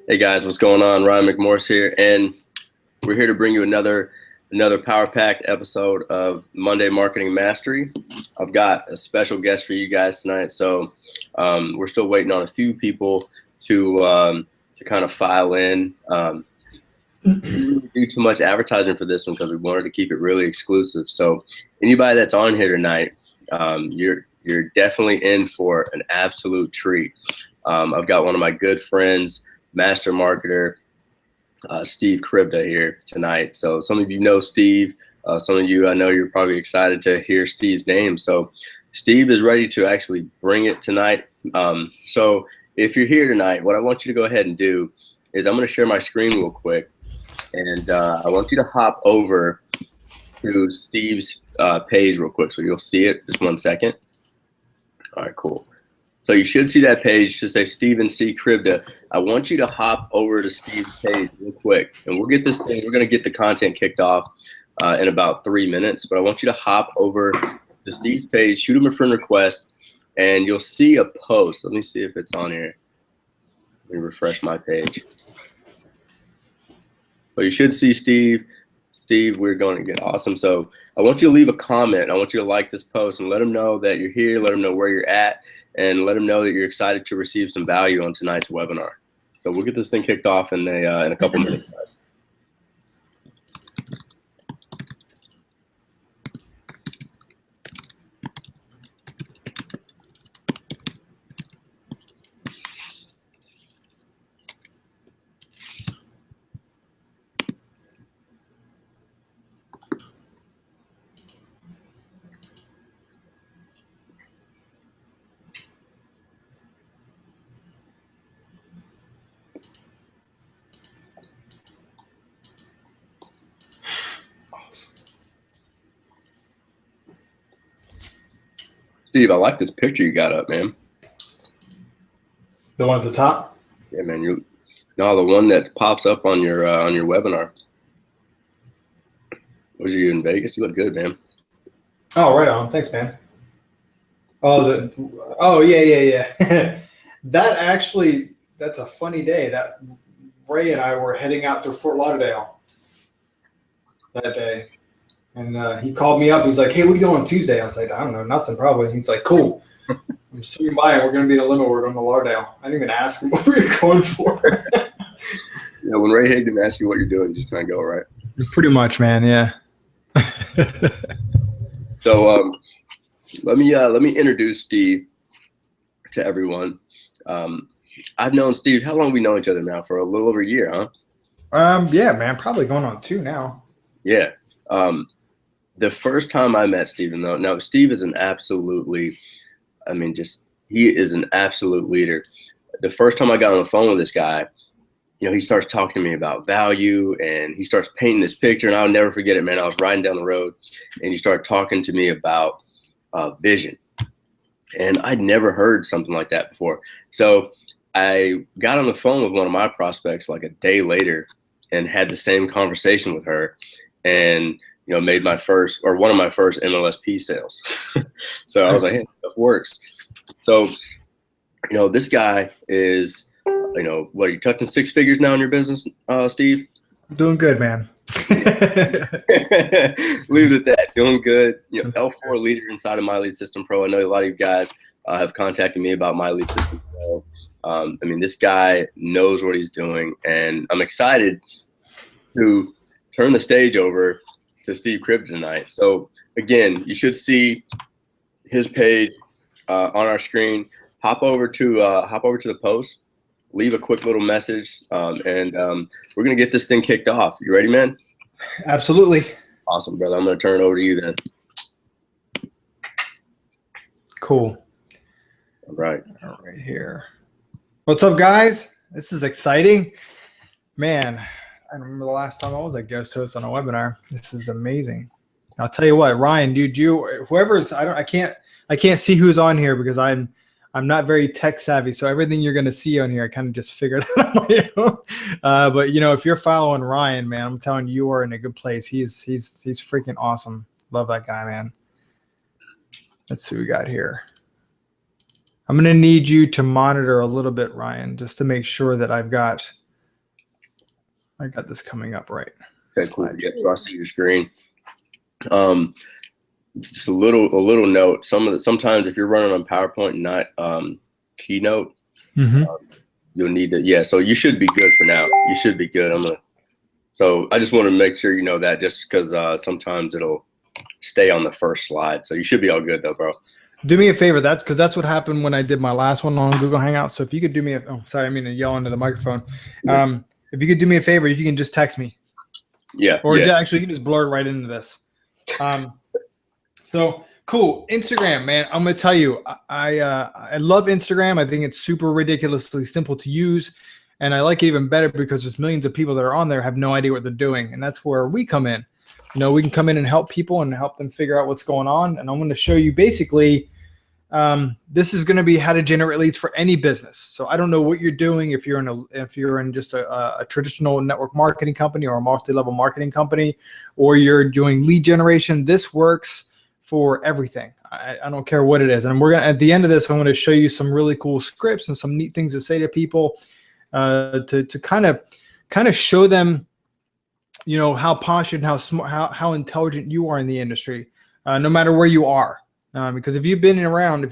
Hey guys, what's going on? Ryan McMorris here, and we're here to bring you another power packed episode of Monday Marketing Mastery. I've got a special guest for you guys tonight, so we're still waiting on a few people to kind of file in. We didn't do too much advertising for this one because we wanted to keep it really exclusive. So anybody that's on here tonight, you're definitely in for an absolute treat. I've got one of my good friends, master marketer, Steve Krivda here tonight. So some of you know Steve. Some of you, I know you're probably excited to hear Steve's name. So Steve is ready to actually bring it tonight. So if you're here tonight, what I want you to go ahead and do is I'm going to share my screen real quick. And I want you to hop over to Steve's page real quick. So you'll see it. Just 1 second. All right, cool. So you should see that page to say Steven C. Krivda. I want you to hop over to Steve's page real quick, and we'll get this thing. We're going to get the content kicked off in about 3 minutes. But I want you to hop over to Steve's page, shoot him a friend request, and you'll see a post. Let me see if it's on here. Let me refresh my page. So you should see Steve. Steve, we're going to get awesome. So I want you to leave a comment. I want you to like this post and let them know that you're here. Let them know where you're at, and let them know that you're excited to receive some value on tonight's webinar. So we'll get this thing kicked off in a couple minutes, guys. Steve, I like this picture you got up, man. The one at the top? Yeah, man. No, the one that pops up on your webinar. Was you in Vegas? You look good, man. Oh, right on. Thanks, man. Oh, yeah. That's a funny day. That Ray and I were heading out to Fort Lauderdale that day. And he called me up. He's like, hey, what are you doing on Tuesday? I was like, I don't know, nothing probably. He's like, cool. I'm swinging by and we're going to be in the limo. We're going to Lauderdale. I didn't even ask him what we were going for. Yeah, when Ray Hayden asks you what you're doing, you just kind of go, right? Pretty much, man, yeah. So let me introduce Steve to everyone. I've known Steve. How long have we known each other now? For a little over a year, huh? Yeah, man, probably going on 2 now. Yeah. The first time I met Steven, though, now Steve is he is an absolute leader. The first time I got on the phone with this guy, he starts talking to me about value, and he starts painting this picture, and I'll never forget it, man. I was riding down the road, and he started talking to me about vision, and I'd never heard something like that before. So I got on the phone with one of my prospects like a day later and had the same conversation with her, and made one of my first MLSP sales. So I was like, hey, that works. So, this guy is, what, are you touching 6 figures now in your business, Steve? Doing good, man. Leave it at that. Doing good. L4 leader inside of My Lead System Pro. I know a lot of you guys have contacted me about My Lead System Pro. This guy knows what he's doing, and I'm excited to turn the stage over to Steve Krivda tonight. So again, you should see his page on our screen. Hop over to the post, leave a quick little message, and we're gonna get this thing kicked off. You ready, man? Absolutely. Awesome, brother. I'm gonna turn it over to you then. Cool. All right here. What's up, guys? This is exciting, man. I remember the last time I was a guest host on a webinar. This is amazing. I'll tell you what, Ryan, dude, whoever's, I can't see who's on here because I'm not very tech savvy. So everything you're going to see on here, I kind of just figured out on my own. But if you're following Ryan, man, I'm telling you, you are in a good place. He's freaking awesome. Love that guy, man. Let's see what we got here. I'm going to need you to monitor a little bit, Ryan, just to make sure that I've got I got this coming up right. Okay, cool. Yeah, so I see your screen. Just a little note. Sometimes if you're running on PowerPoint and not Keynote, you'll need to. Yeah, so you should be good for now. You should be good. So I just want to make sure you know that, just because sometimes it'll stay on the first slide. So you should be all good though, bro. Do me a favor. That's what happened when I did my last one on Google Hangouts. So if you could do me sorry, I mean to yell into the microphone. If you could do me a favor, you can just text me. Yeah. Or actually, you can just blur it right into this. So cool. Instagram, man. I'm gonna tell you, I love Instagram. I think it's super ridiculously simple to use, and I like it even better because there's millions of people that are on there have no idea what they're doing, and that's where we come in. You know, we can come in and help people and help them figure out what's going on. And I'm going to show you basically, this is going to be how to generate leads for any business. So I don't know what you're doing if you're in just a traditional network marketing company or a multi-level marketing company, or you're doing lead generation. This works for everything. I don't care what it is. And we're going to, at the end of this, I'm going to show you some really cool scripts and some neat things to say to people to kind of show them, you know, how posh and how smart, how intelligent you are in the industry, no matter where you are. Because if you've been around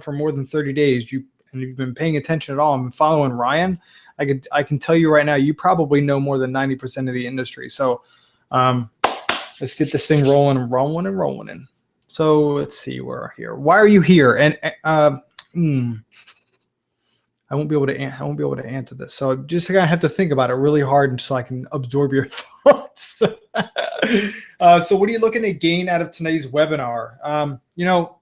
for more than 30 days, and you've been paying attention at all and following Ryan, I can tell you right now, you probably know more than 90% of the industry. So let's get this thing rolling. So let's see, we're here. Why are you here? And I won't be able to answer this. So I'm just gonna have to think about it really hard so I can absorb your thoughts. So what are you looking to gain out of today's webinar? You know,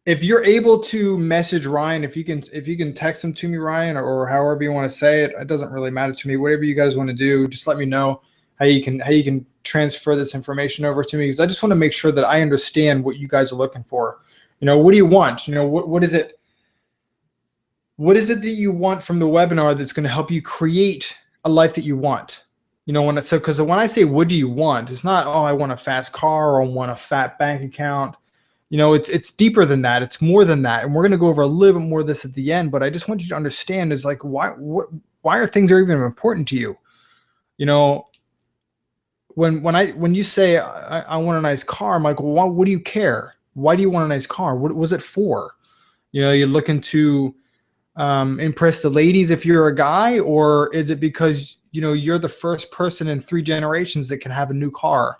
if you're able to message Ryan, if you can text him to me, Ryan, or however you want to say it, it doesn't really matter to me. Whatever you guys want to do, just let me know how you can transfer this information over to me, because I just want to make sure that I understand what you guys are looking for. You know, what do you want? You know, what is it? What is it that you want from the webinar that's going to help you create a life that you want? You know, because when I say, what do you want? It's not, oh, I want a fast car or I want a fat bank account. You know, it's deeper than that. It's more than that. And we're going to go over a little bit more of this at the end, but I just want you to understand is like, why are things even important to you? You know, when you say I want a nice car, I'm like, well, what do you care? Why do you want a nice car? What was it for? You know, you're looking to impress the ladies if you're a guy, or is it because, you know, you're the first person in 3 generations that can have a new car?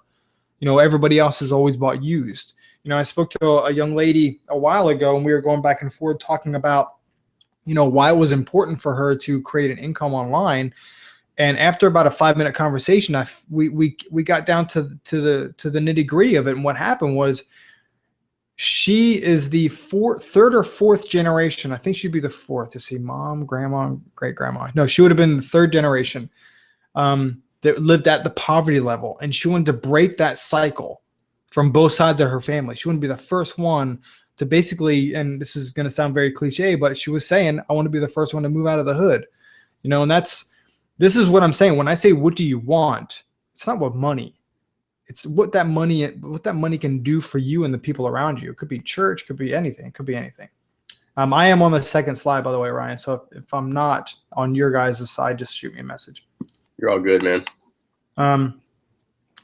You know, everybody else has always bought used. You know, I spoke to a young lady a while ago, and we were going back and forth talking about, you know, why it was important for her to create an income online. And after about a 5-minute conversation, we got down to the nitty gritty of it. And what happened was, she is the third or fourth generation. I think she'd be the fourth. To see, mom, grandma, great grandma. No, she would have been the 3rd generation that lived at the poverty level, and she wanted to break that cycle from both sides of her family. She wanted to be the first one to basically, and this is going to sound very cliche, but she was saying, I want to be the first one to move out of the hood. You know, and this is what I'm saying. When I say, what do you want? It's not what money. It's what that money can do for you and the people around you. It could be church, could be anything. It could be anything. I am on the second slide, by the way, Ryan. So if I'm not on your guys' side, just shoot me a message. You're all good, man.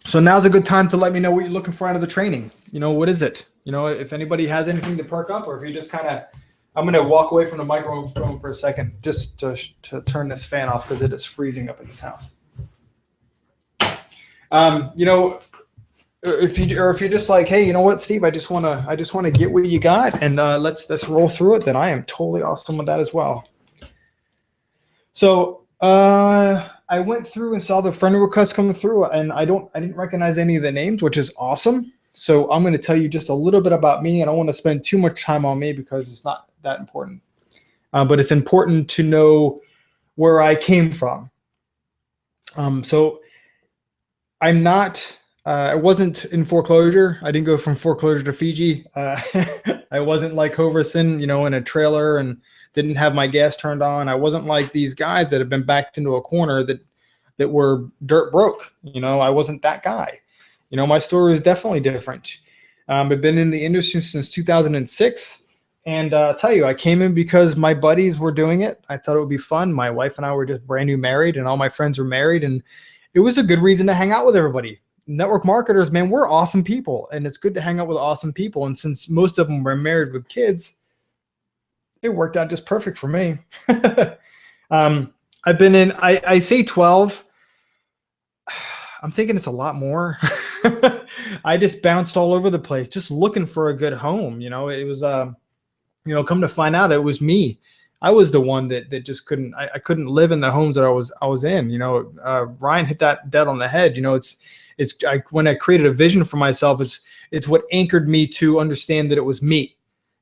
So now's a good time to let me know what you're looking for out of the training. You know, what is it? You know, if anybody has anything to perk up, or if you just kind of, I'm going to walk away from the microphone for a second just to turn this fan off because it is freezing up in this house. You know, if you're just like, hey, you know what, Steve, I just want to get what you got, and let's roll through it, then I am totally awesome with that as well. So I went through and saw the friend requests coming through, and I didn't recognize any of the names, which is awesome. So I'm going to tell you just a little bit about me. I don't want to spend too much time on me because it's not that important, but it's important to know where I came from. So I'm not. I wasn't in foreclosure. I didn't go from foreclosure to Fiji. I wasn't like Hoverson, you know, in a trailer and didn't have my gas turned on. I wasn't like these guys that have been backed into a corner that were dirt broke. You know, I wasn't that guy. You know, my story is definitely different. I've been in the industry since 2006. And I'll tell you, I came in because my buddies were doing it. I thought it would be fun. My wife and I were just brand new married, and all my friends were married, and it was a good reason to hang out with everybody. Network marketers, man, we're awesome people, and it's good to hang out with awesome people. And since most of them were married with kids, it worked out just perfect for me. I've been in, I say 12. I'm thinking it's a lot more. I just bounced all over the place, just looking for a good home. It was, come to find out it was me. I was the one that just couldn't, I couldn't live in the homes that I was in. Ryan hit that dead on the head. When I created a vision for myself, it's what anchored me to understand that it was me.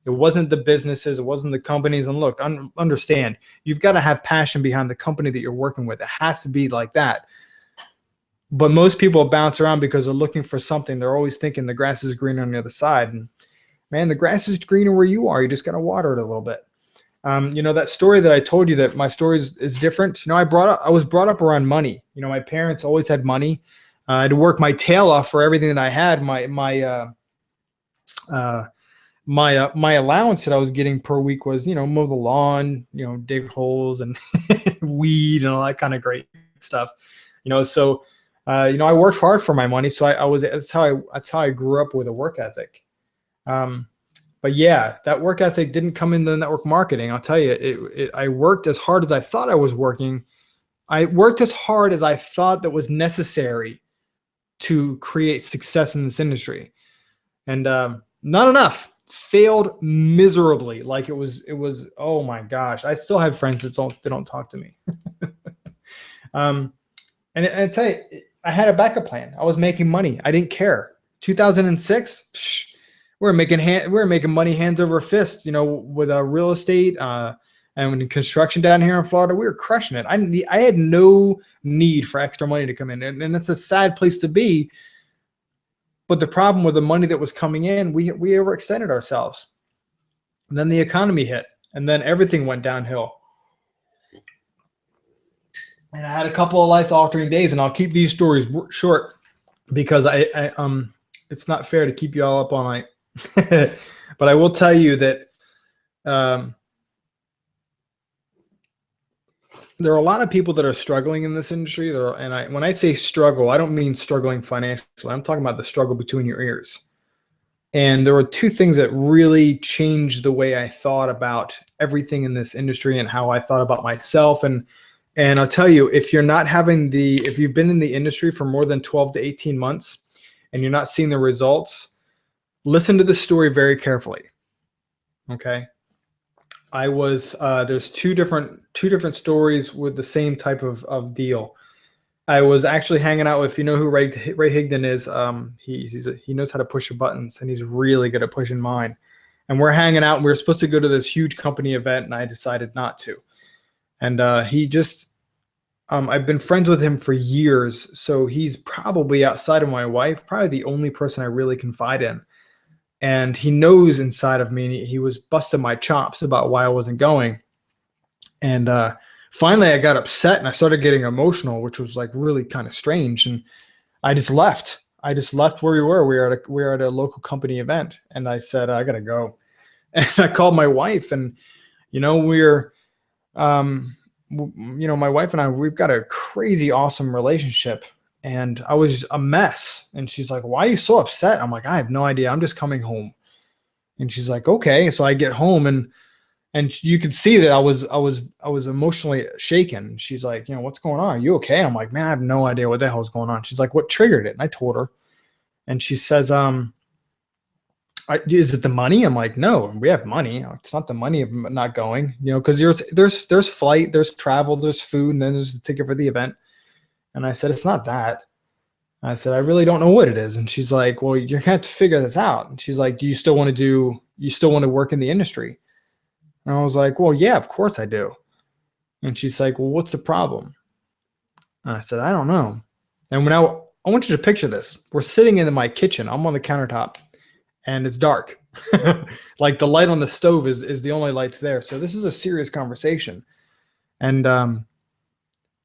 It wasn't the businesses, it wasn't the companies. And look, understand, you've got to have passion behind the company that you're working with. It has to be like that. But most people bounce around because they're looking for something. They're always thinking the grass is greener on the other side. And man, the grass is greener where you are. You just got to water it a little bit. That story that I told you, that my story is different. I was brought up around money. My parents always had money. I had to work my tail off for everything that I had. My allowance that I was getting per week was, mow the lawn, dig holes and weed and all that kind of great stuff. So I worked hard for my money. So that's how I grew up with a work ethic. But yeah, that work ethic didn't come into the network marketing. I'll tell you, I worked as hard as I thought I was working. I worked as hard as I thought that was necessary to create success in this industry. And not enough. Failed miserably. Like it was, oh my gosh. I still have friends that don't talk to me. And I tell you, I had a backup plan. I was making money. I didn't care. 2006, we were making money hands over fist, with real estate and construction down here in Florida. We were crushing it. I had no need for extra money to come in. And it's a sad place to be. But the problem with the money that was coming in, we overextended ourselves. And then the economy hit, and then everything went downhill. And I had a couple of life-altering days, and I'll keep these stories short because it's not fair to keep you all up all night. But I will tell you that there are a lot of people that are struggling in this industry. When I say struggle, I don't mean struggling financially. I'm talking about the struggle between your ears. And there were two things that really changed the way I thought about everything in this industry and how I thought about myself. And I'll tell you, if you've been in the industry for more than 12 to 18 months and you're not seeing the results, listen to this story very carefully. Okay. There's two different stories with the same type of deal. I was actually hanging out with, who Ray Higdon is. He knows how to push your buttons, and he's really good at pushing mine. And we're hanging out, and we were supposed to go to this huge company event, and I decided not to. And I've been friends with him for years, so he's probably, outside of my wife, probably the only person I really confide in. And he knows inside of me, he was busting my chops about why I wasn't going. And finally I got upset and I started getting emotional, which was like really kind of strange. And I just left. Where we were. We were at a local company event, and I said, I got to go. And I called my wife, and, my wife and I, we've got a crazy awesome relationship. And I was a mess. And she's like, why are you so upset? I'm like, I have no idea. I'm just coming home. And she's like, okay. So I get home, and you could see that I was emotionally shaken. She's like, what's going on? Are you okay? I'm like, man, I have no idea what the hell's going on. She's like, what triggered it? And I told her. And she says, is it the money? I'm like, no, we have money. It's not the money of not going, because there's flight, there's travel, there's food, and then there's the ticket for the event. And I said, it's not that. I said, I really don't know what it is. And she's like, well, you're gonna have to figure this out. And she's like, do you still want to work in the industry? And I was like, well, yeah, of course I do. And she's like, well, what's the problem? And I said, I don't know. And I want you to picture this. We're sitting in my kitchen. I'm on the countertop, and it's dark. Like the light on the stove is the only lights there. So this is a serious conversation. And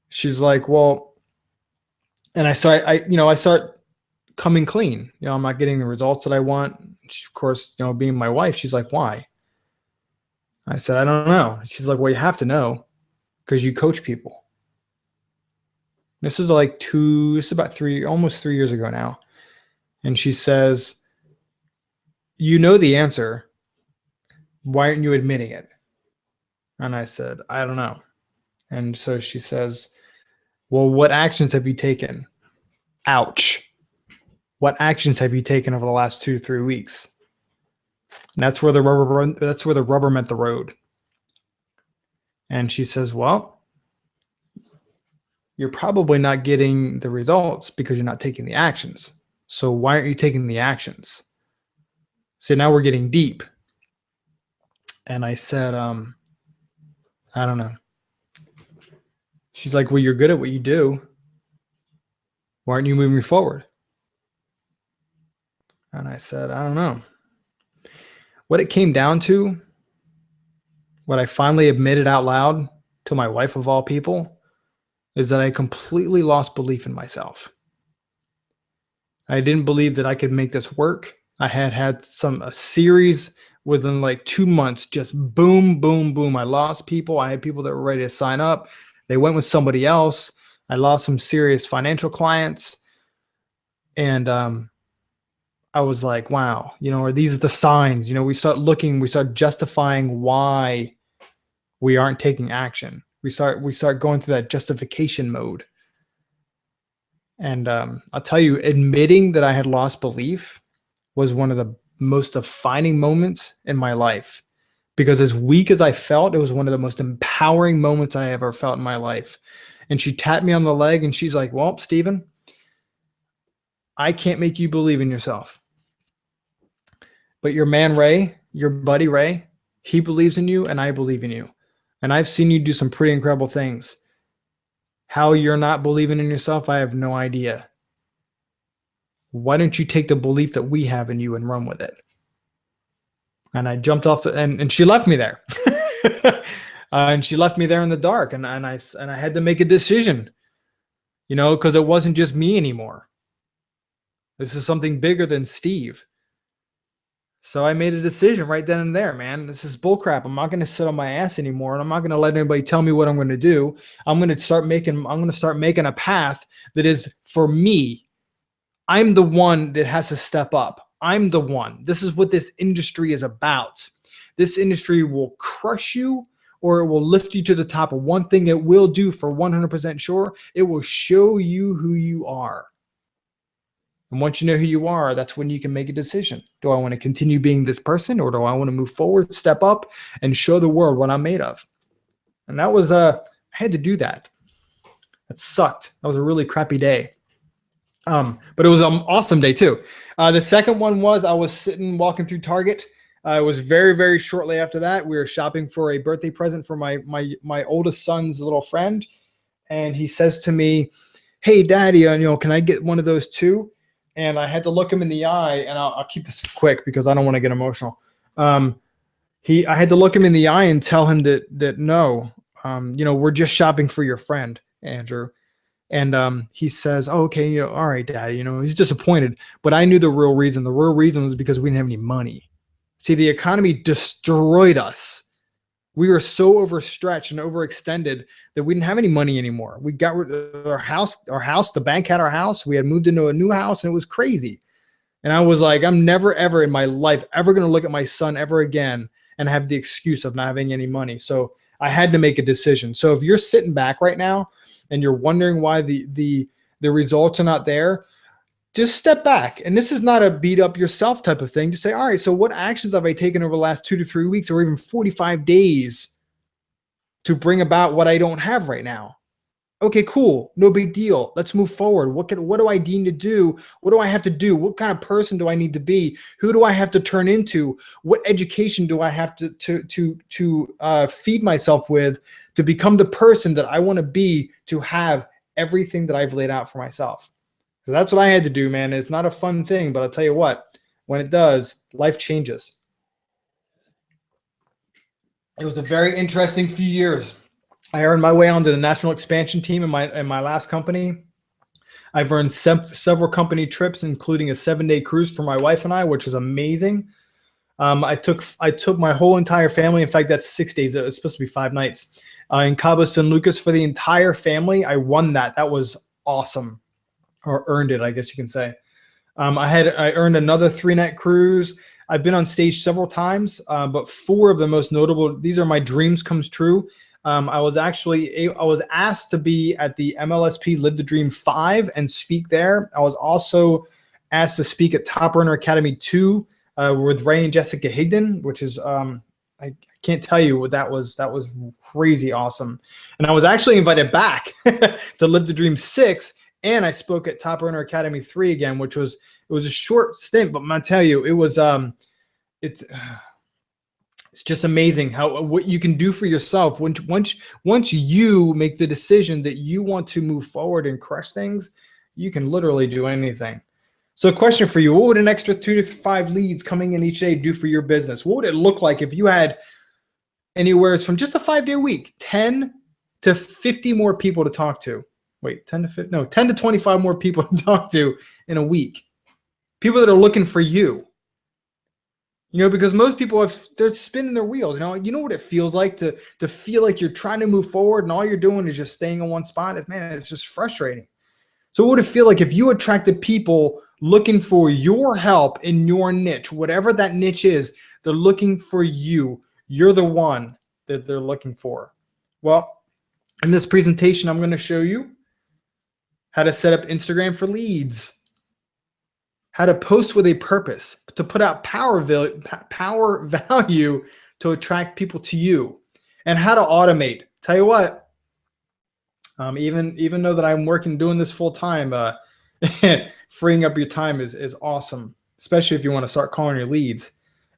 she's like, well, and I start coming clean. I'm not getting the results that I want. She, of course, being my wife, she's like, why? I said, I don't know. She's like, well, you have to know because you coach people. This is about almost 3 years ago now. And she says, you know the answer. Why aren't you admitting it? And I said, I don't know. And so she says, well, what actions have you taken? Ouch. What actions have you taken over the last 2 to 3 weeks? And that's where the rubber met the road. And she says, well, you're probably not getting the results because you're not taking the actions. So why aren't you taking the actions? So now we're getting deep. And I said, I don't know. She's like, well, you're good at what you do. Why aren't you moving forward? And I said, I don't know. What it came down to, what I finally admitted out loud to my wife of all people, is that I completely lost belief in myself. I didn't believe that I could make this work. I had a series within like 2 months, just boom, boom, boom. I lost people. I had people that were ready to sign up. They went with somebody else. I lost some serious financial clients. And I was like, wow, are these the signs? We start justifying why we aren't taking action. We start going through that justification mode. And I'll tell you, admitting that I had lost belief was one of the most defining moments in my life, because as weak as I felt, it was one of the most empowering moments I ever felt in my life. And she tapped me on the leg and she's like, well, Stephen, I can't make you believe in yourself, but your man, Ray, your buddy, Ray, he believes in you and I believe in you. And I've seen you do some pretty incredible things. How you're not believing in yourself, I have no idea. Why don't you take the belief that we have in you and run with it? And I jumped off and she left me there. And she left me there in the dark. And I had to make a decision, because it wasn't just me anymore. This is something bigger than Steve. So I made a decision right then and there, man. This is bullcrap. I'm not going to sit on my ass anymore, and I'm not going to let anybody tell me what I'm going to do. I'm going to start making a path that is for me. I'm the one that has to step up. I'm the one. This is what this industry is about. This industry will crush you or it will lift you to the top. Of one thing it will do for 100% sure, it will show you who you are. And once you know who you are, that's when you can make a decision. Do I want to continue being this person, or do I want to move forward, step up, and show the world what I'm made of? And that was, I had to do that. That sucked. That was a really crappy day. But it was an awesome day too. The second one was I was walking through Target. It was very, very shortly after that. We were shopping for a birthday present for my oldest son's little friend. And he says to me, hey, Daddy, can I get one of those too? And I had to look him in the eye, and I'll keep this quick because I don't want to get emotional. I had to look him in the eye and tell him that no, we're just shopping for your friend, Andrew. And he says, oh, okay, all right, Daddy. He's disappointed, but I knew the real reason. The real reason was because we didn't have any money. See, the economy destroyed us. We were so overstretched and overextended that we didn't have any money anymore. We got rid of our house, the bank had our house. We had moved into a new house, and it was crazy. And I was like, I'm never, ever in my life ever going to look at my son ever again and have the excuse of not having any money. So I had to make a decision. So if you're sitting back right now and you're wondering why the results are not there, just step back. And this is not a beat up yourself type of thing. Just say, all right, so what actions have I taken over the last 2 to 3 weeks or even 45 days to bring about what I don't have right now? Okay, cool. No big deal. Let's move forward. What do I need to do? What do I have to do? What kind of person do I need to be? Who do I have to turn into? What education do I have to feed myself with to become the person that I want to be, to have everything that I've laid out for myself? So that's what I had to do, man. It's not a fun thing, but I'll tell you what, when it does, life changes. It was a very interesting few years. I earned my way onto the national expansion team in my last company. I've earned several company trips, including a 7-day cruise for my wife and I, which was amazing. I took my whole entire family. In fact, that's 6 days. It was supposed to be 5 nights in Cabo San Lucas for the entire family. I won that. That was awesome, or earned it, I guess you can say. I earned another 3-night cruise. I've been on stage several times, but 4 of the most notable. These are my dreams comes true. I was asked to be at the MLSP Live the Dream 5 and speak there. I was also asked to speak at Top Runner Academy 2 with Ray and Jessica Higdon, which is I can't tell you what that was. That was crazy awesome. And I was actually invited back to Live the Dream 6, and I spoke at Top Runner Academy 3 again, which was a short stint, but I'm gonna tell you, it was it's just amazing what you can do for yourself once you make the decision that you want to move forward and crush things. You can literally do anything. So a question for you: what would an extra 2 to 5 leads coming in each day do for your business? What would it look like if you had anywhere from just a 5-day week, 10 to 50 more people to talk to? Wait, 10 to 25 more people to talk to in a week. People that are looking for you. Because most people they're spinning their wheels. You know what it feels like to feel like you're trying to move forward and all you're doing is just staying in one spot. It's just frustrating. So what would it feel like if you attracted people looking for your help in your niche, whatever that niche is? They're looking for you. You're the one that they're looking for. Well, in this presentation, I'm going to show you how to set up Instagram for leads, how to post with a purpose, to put out power value to attract people to you, and how to automate. Tell you what, even though that I'm doing this full time, freeing up your time is awesome, especially if you want to start calling your leads.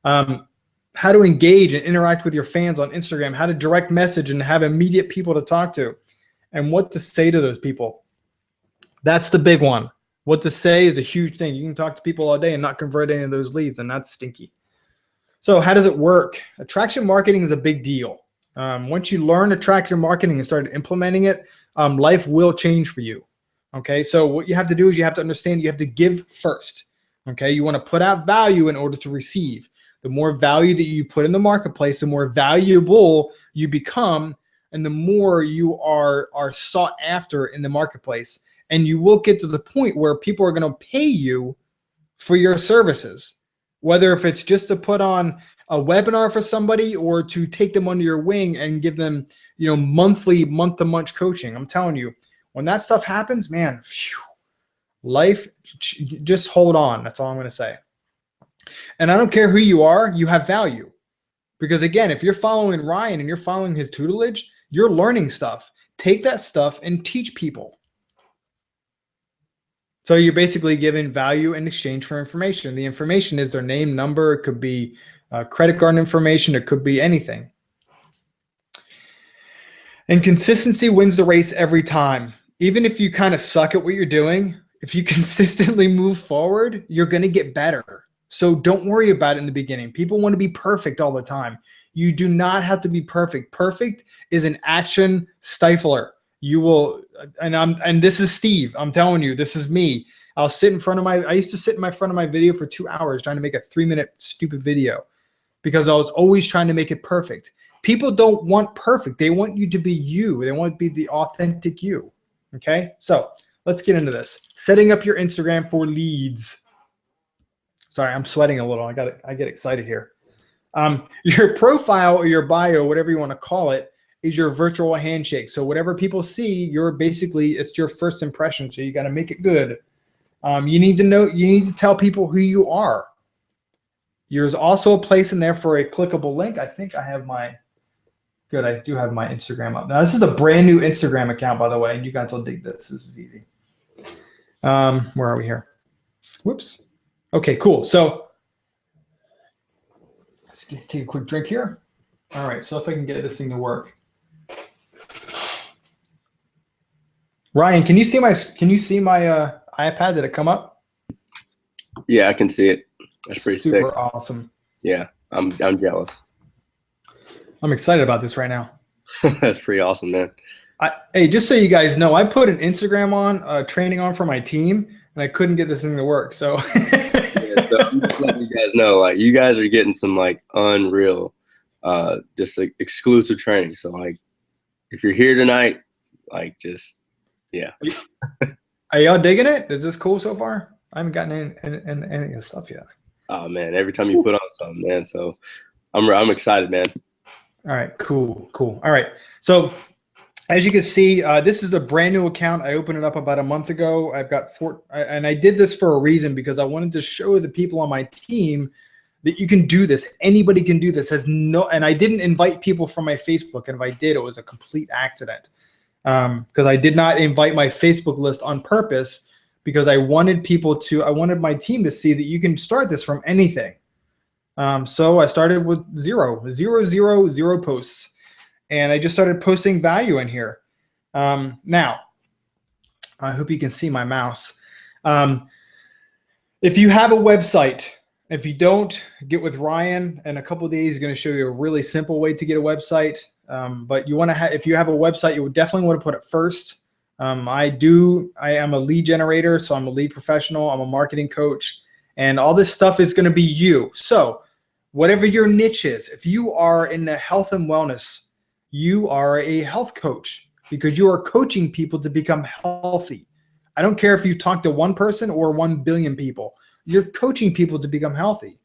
How to engage and interact with your fans on Instagram, how to direct message and have immediate people to talk to, and what to say to those people. That's the big one. What to say is a huge thing. You can talk to people all day and not convert any of those leads, and that's stinky. So how does it work? Attraction marketing is a big deal. Once you learn attraction marketing and start implementing it, life will change for you. Okay, so what you have to do is you have to understand you have to give first. Okay, you want to put out value in order to receive. The more value that you put in the marketplace, the more valuable you become, and the more you are sought after in the marketplace. And you will get to the point where people are going to pay you for your services, whether if it's just to put on a webinar for somebody or to take them under your wing and give them, monthly, month-to-month coaching. I'm telling you, when that stuff happens, man, life, just hold on. That's all I'm going to say. And I don't care who you are, you have value. Because again, if you're following Ryan and you're following his tutelage, you're learning stuff. Take that stuff and teach people. So you're basically giving value in exchange for information. The information is their name, number. It could be credit card information. It could be anything. And consistency wins the race every time. Even if you kind of suck at what you're doing, if you consistently move forward, you're going to get better. So don't worry about it in the beginning. People want to be perfect all the time. You do not have to be perfect. Perfect is an action stifler. You will, and this is Steve. I'm telling you, this is me. I used to sit in front of my video for 2 hours trying to make a 3-minute stupid video because I was always trying to make it perfect. People don't want perfect. They want you to be you. They want to be the authentic you. Okay. So let's get into this. Setting up your Instagram for leads. Sorry, I'm sweating a little. I get excited here. Your profile or your bio, whatever you want to call it, is your virtual handshake. So whatever people see, it's your first impression. So you got to make it good. You need to tell people who you are. There's also a place in there for a clickable link. I think I do have my Instagram up. Now this is a brand new Instagram account, by the way, and you guys will dig this. This is easy. Where are we here? Whoops. Okay, cool. So let's take a quick drink here. All right, so if I can get this thing to work. Ryan, can you see my iPad? Did it come up? Yeah, I can see it. That's pretty super sick. Awesome. Yeah, I'm jealous. I'm excited about this right now. That's pretty awesome, man. Hey, just so you guys know, I put an Instagram training on for my team and I couldn't get this thing to work. So, Yeah, so I'm just letting you guys know, like, you guys are getting some like unreal, just like exclusive training. So like, if you're here tonight, like, just yeah. Are y'all digging it? Is this cool so far? I haven't gotten any of the stuff yet. Oh man, every time you put on something, man. So I'm excited, man. All right, cool. All right, so as you can see, this is a brand new account. I opened it up about a month ago. I've got and I did this for a reason, because I wanted to show the people on my team that you can do this. Anybody can do this. And I didn't invite people from my Facebook, and if I did, it was a complete accident, because I did not invite my Facebook list on purpose, because I wanted my team to see that you can start this from anything. So I started with zero posts, and I just started posting value in here. Now, I hope you can see my mouse. If you have a website, if you don't, get with Ryan. In a couple of days, he's going to show you a really simple way to get a website. But you want to if you have a website, you would definitely want to put it first. I am a lead generator, so I'm a lead professional. I'm a marketing coach, and all this stuff is going to be you. So whatever your niche is, if you are in the health and wellness, you are a health coach, because you are coaching people to become healthy. I don't care if you talk to one person or 1 billion people. You're coaching people to become healthy.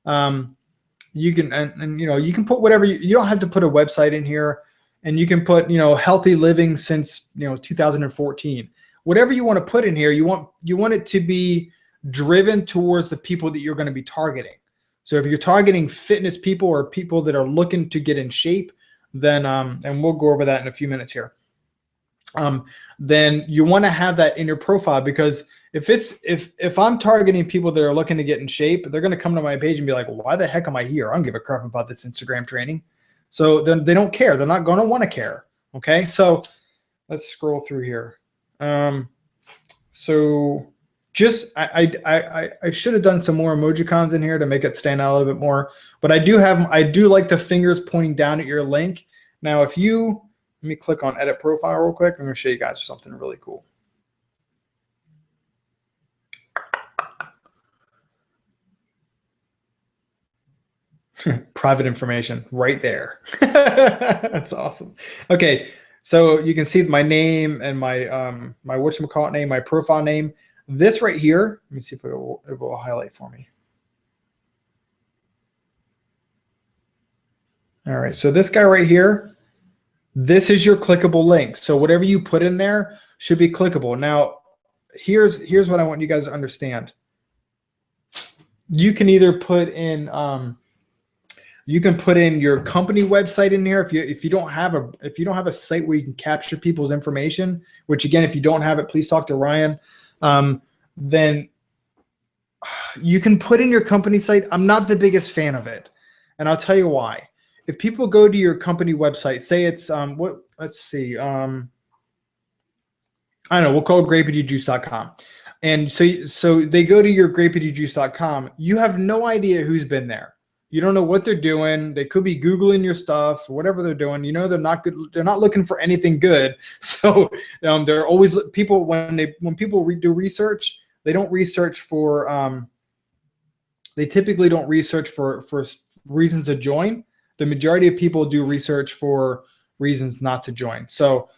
You can, and you know, you can put whatever, you don't have to put a website in here, and you can put, you know, healthy living since, you know, 2014. Whatever you want to put in here, you want it to be driven towards the people that you're going to be targeting. So if you're targeting fitness people or people that are looking to get in shape, then and we'll go over that in a few minutes here. Then you want to have that in your profile, because if I'm targeting people that are looking to get in shape, they're going to come to my page and be like, well, why the heck am I here? I don't give a crap about this Instagram training. So then they don't care. They're not going to want to care. Okay. So let's scroll through here. So just, I should have done some more emojicons in here to make it stand out a little bit more, but I do like the fingers pointing down at your link. Now, let me click on edit profile real quick. I'm going to show you guys something really cool. Private information right there. That's awesome. Okay, so you can see my name and my my whatchamacallit name, my profile name. This right here, let me see if it will highlight for me. All right, so this guy right here, this is your clickable link. So whatever you put in there should be clickable. Now, here's what I want you guys to understand. You can either put in you can put in your company website in here if you don't have a site where you can capture people's information, which again, if you don't have it, please talk to Ryan. Then you can put in your company site. I'm not the biggest fan of it, and I'll tell you why. If people go to your company website, say it's let's see, I don't know, we'll call it grapeyjuice.com. And so they go to your grapeyjuice.com. You have no idea who's been there. You don't know what they're doing. They could be Googling your stuff, whatever they're doing. You know, they're not good. They're not looking for anything good. So they're always people when people do research, they don't research for. They typically don't research for reasons to join. The majority of people do research for reasons not to join. So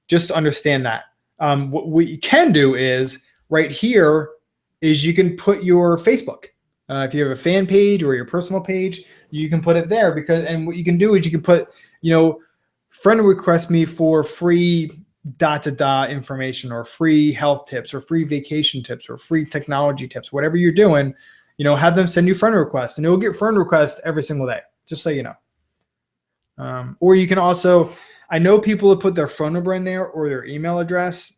just understand that. What you can do is right here is you can put your Facebook. If you have a fan page or your personal page, you can put it there and what you can do is you can put, friend request me for free ... information or free health tips or free vacation tips or free technology tips, whatever you're doing, have them send you friend requests, and you'll get friend requests every single day, just so you know. Or you can also, I know people have put their phone number in there or their email address.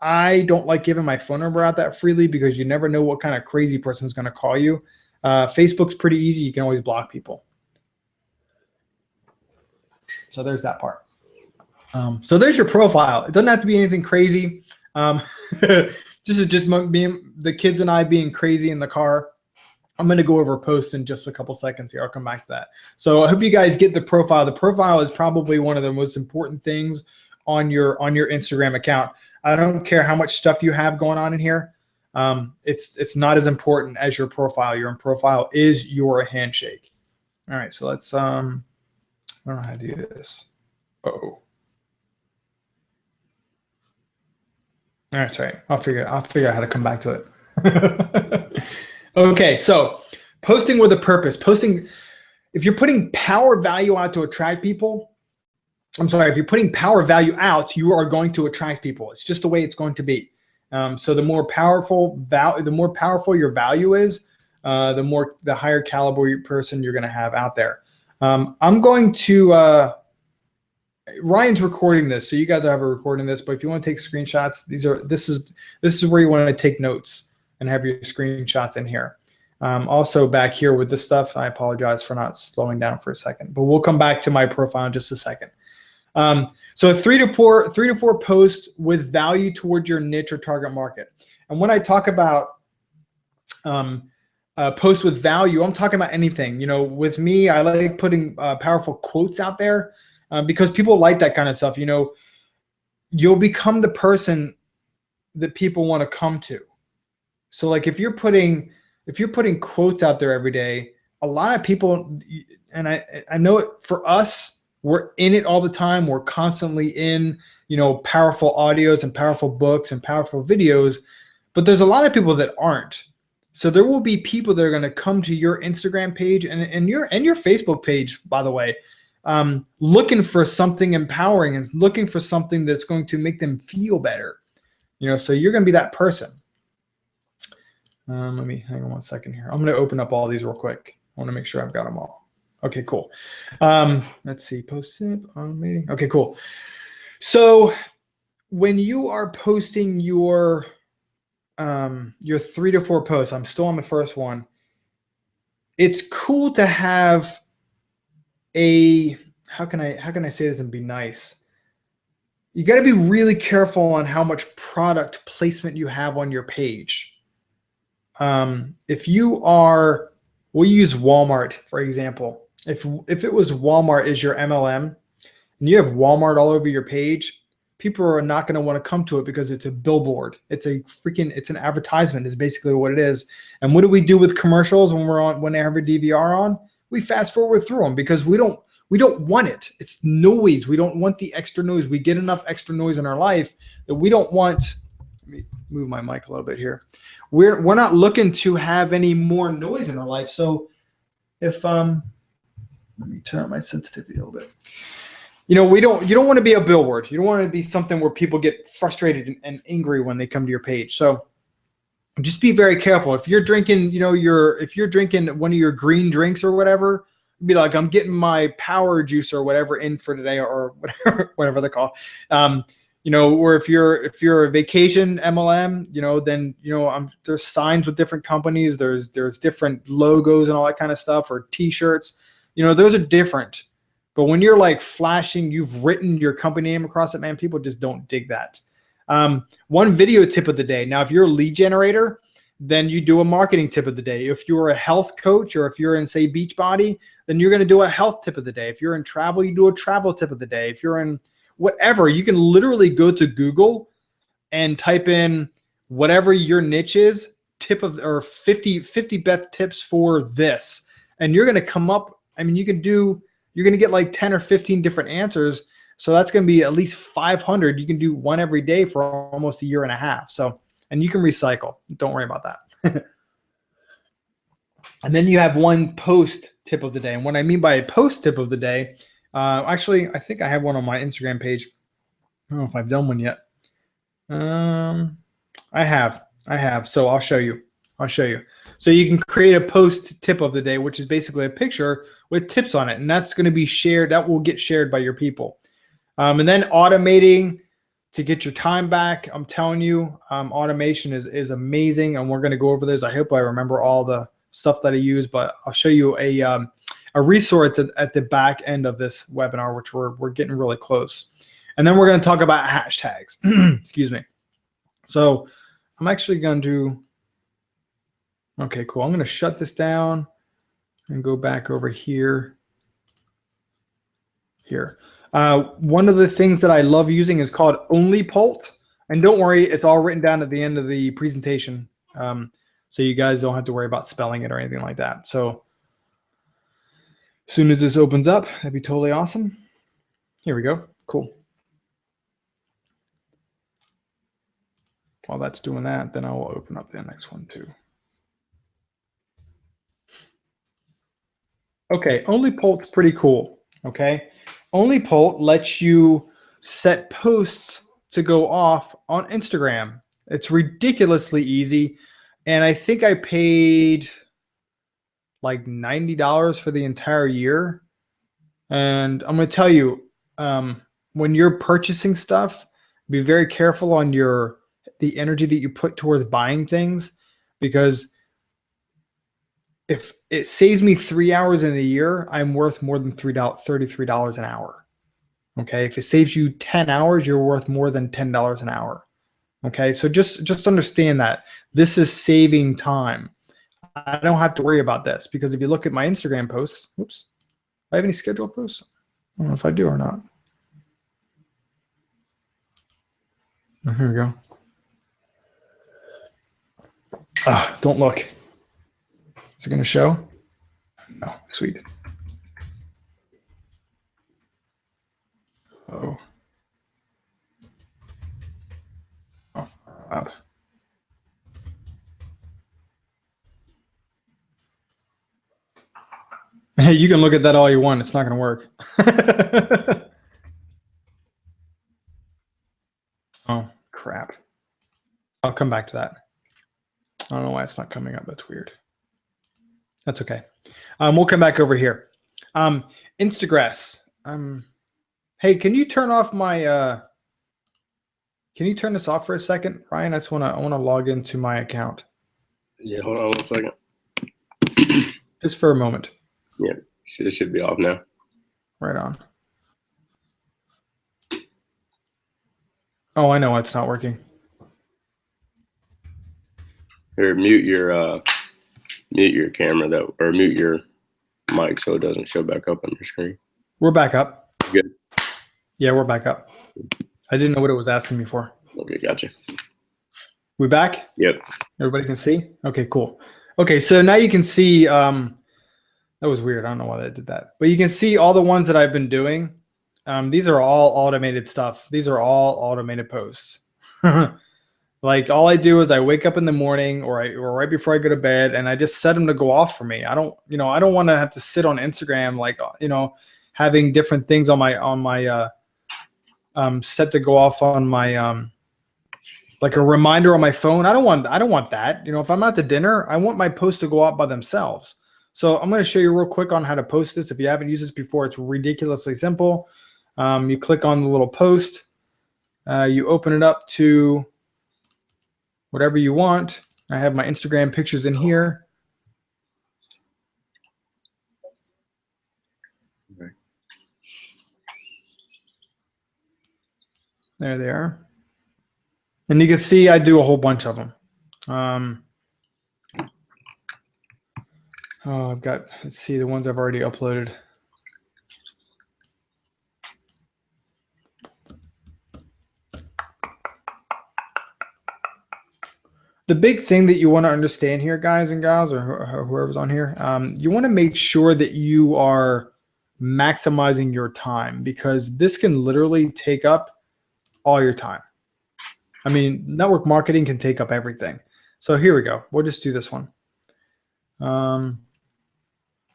I don't like giving my phone number out that freely because you never know what kind of crazy person is going to call you. Facebook's pretty easy. You can always block people. So there's that part. So there's your profile. It doesn't have to be anything crazy. This is just being the kids and I being crazy in the car. I'm going to go over posts in just a couple seconds here. I'll come back to that. So I hope you guys get the profile. The profile is probably one of the most important things on your Instagram account. I don't care how much stuff you have going on in here. It's not as important as your profile. Your profile is your handshake. All right, so let's I don't know how to do this. Uh-oh. All right, sorry. I'll figure out how to come back to it. Okay, so posting with a purpose. Posting, if you're putting power value out to attract people, if you're putting power value out, you are going to attract people. It's just the way it's going to be. So the more powerful your value is, the higher caliber person you're going to have out there. I'm going to Ryan's recording this, so you guys have a recording this. But if you want to take screenshots, this is where you want to take notes and have your screenshots in here. Also back here with this stuff, I apologize for not slowing down for a second, but we'll come back to my profile in just a second. So 3 to 4 posts with value towards your niche or target market. And when I talk about posts with value, I'm talking about anything. You know, with me, I like putting powerful quotes out there because people like that kind of stuff. You know, you'll become the person that people want to come to. So like if you're putting quotes out there every day, a lot of people, and I know it for us, we're in it all the time. We're constantly in, you know, powerful audios and powerful books and powerful videos, but there's a lot of people that aren't. So there will be people that are going to come to your Instagram page and your Facebook page, by the way, looking for something empowering and looking for something that's going to make them feel better. You know, so you're going to be that person. Let me hang on one second here. I'm going to open up all these real quick. I want to make sure I've got them all. Okay, cool. Let's see. Post on me. Okay, cool. So when you are posting your 3 to 4 posts, I'm still on the first one. It's cool to have a, how can I say this and be nice? You got to be really careful on how much product placement you have on your page. If you are, we'll use Walmart, for example. If it was Walmart is your MLM and you have Walmart all over your page, people are not going to want to come to it because it's a billboard. It's an advertisement is basically what it is. And what do we do with commercials when they have a DVR on? We fast forward through them because we don't want it. It's noise. We don't want the extra noise. We get enough extra noise in our life that we don't want. Let me move my mic a little bit here. We're not looking to have any more noise in our life. So if let me turn up my sensitivity a little bit. You know, you don't want to be a billboard. You don't want to be something where people get frustrated and angry when they come to your page. So just be very careful. If you're drinking, you know, if you're drinking one of your green drinks or whatever, be like, I'm getting my power juice or whatever in for today or whatever they call. You know, or if you're a vacation MLM, you know, then, you know, there's signs with different companies. There's different logos and all that kind of stuff, or T-shirts. You know, those are different. But when you're like flashing, you've written your company name across it, man, people just don't dig that. One video tip of the day. Now, if you're a lead generator, then you do a marketing tip of the day. If you're a health coach, or if you're in, say, Beachbody, then you're going to do a health tip of the day. If you're in travel, you do a travel tip of the day. If you're in whatever, you can literally go to Google and type in whatever your niche is, 50 best tips for this. And you're going to come up, I mean, you're going to get like 10 or 15 different answers. So that's going to be at least 500. You can do one every day for almost a year and a half. So, and you can recycle. Don't worry about that. And then you have one post tip of the day. And what I mean by a post tip of the day, actually, I think I have one on my Instagram page. I don't know if I've done one yet. I have. So I'll show you. So you can create a post tip of the day, which is basically a picture with tips on it. And that's going to be shared. That will get shared by your people. And then automating to get your time back. I'm telling you, automation is amazing. And we're going to go over this. I hope I remember all the stuff that I use, but I'll show you a resource at the back end of this webinar, which we're getting really close. And then we're going to talk about hashtags. Excuse me. So I'm actually going to okay, cool. I'm going to shut this down and go back over here. One of the things that I love using is called Onlypult. And don't worry, it's all written down at the end of the presentation. So you guys don't have to worry about spelling it or anything like that. So as soon as this opens up, that'd be totally awesome. Here we go. Cool. While that's doing that, then I will open up the next one too. Okay, Onlypult's pretty cool. Okay, Onlypult lets you set posts to go off on Instagram. It's ridiculously easy, and I think I paid like $90 for the entire year. And I'm going to tell you, when you're purchasing stuff, be very careful on the energy that you put towards buying things, because if it saves me 3 hours in a year, I'm worth more than $33 an hour. Okay. If it saves you 10 hours, you're worth more than $10 an hour. Okay. So just understand that this is saving time. I don't have to worry about this, because if you look at my Instagram posts, oops, do I have any scheduled posts? I don't know if I do or not. Oh, here we go. Don't look. Is it going to show? No, sweet. Oh. Loud. Hey, you can look at that all you want. It's not going to work. Oh, crap. I'll come back to that. I don't know why it's not coming up. That's weird. That's okay. We'll come back over here. Instagrass. Hey, can you turn off my can you turn this off for a second, Ryan? I want to log into my account. Yeah, hold on 1 second. Just for a moment. Yeah, it should be off now. Right on. Oh, I know it's not working. Here, mute your camera or mute your mic so it doesn't show back up on your screen. We're back up. Good. Yeah, we're back up. I didn't know what it was asking me for. Okay, gotcha. We back? Yep. Everybody can see? Okay, cool. Okay, so now you can see, that was weird. I don't know why they did that. But you can see all the ones that I've been doing. These are all automated stuff. These are all automated posts. Like all I do is I wake up in the morning or right before I go to bed, and I just set them to go off for me. I don't want to have to sit on Instagram, like, having different things on my set to go off on my, like a reminder on my phone. I don't want that. If I'm out to dinner, I want my posts to go out by themselves. So I'm going to show you real quick on how to post this. If you haven't used this before, it's ridiculously simple. You click on the little post, you open it up to whatever you want. I have my Instagram pictures in here. Okay. There they are. And you can see I do a whole bunch of them. I've got, let's see, the ones I've already uploaded. The big thing that you want to understand here, guys and gals, or whoever's on here, you want to make sure that you are maximizing your time, because this can literally take up all your time. I mean, network marketing can take up everything. So here we go. We'll just do this one.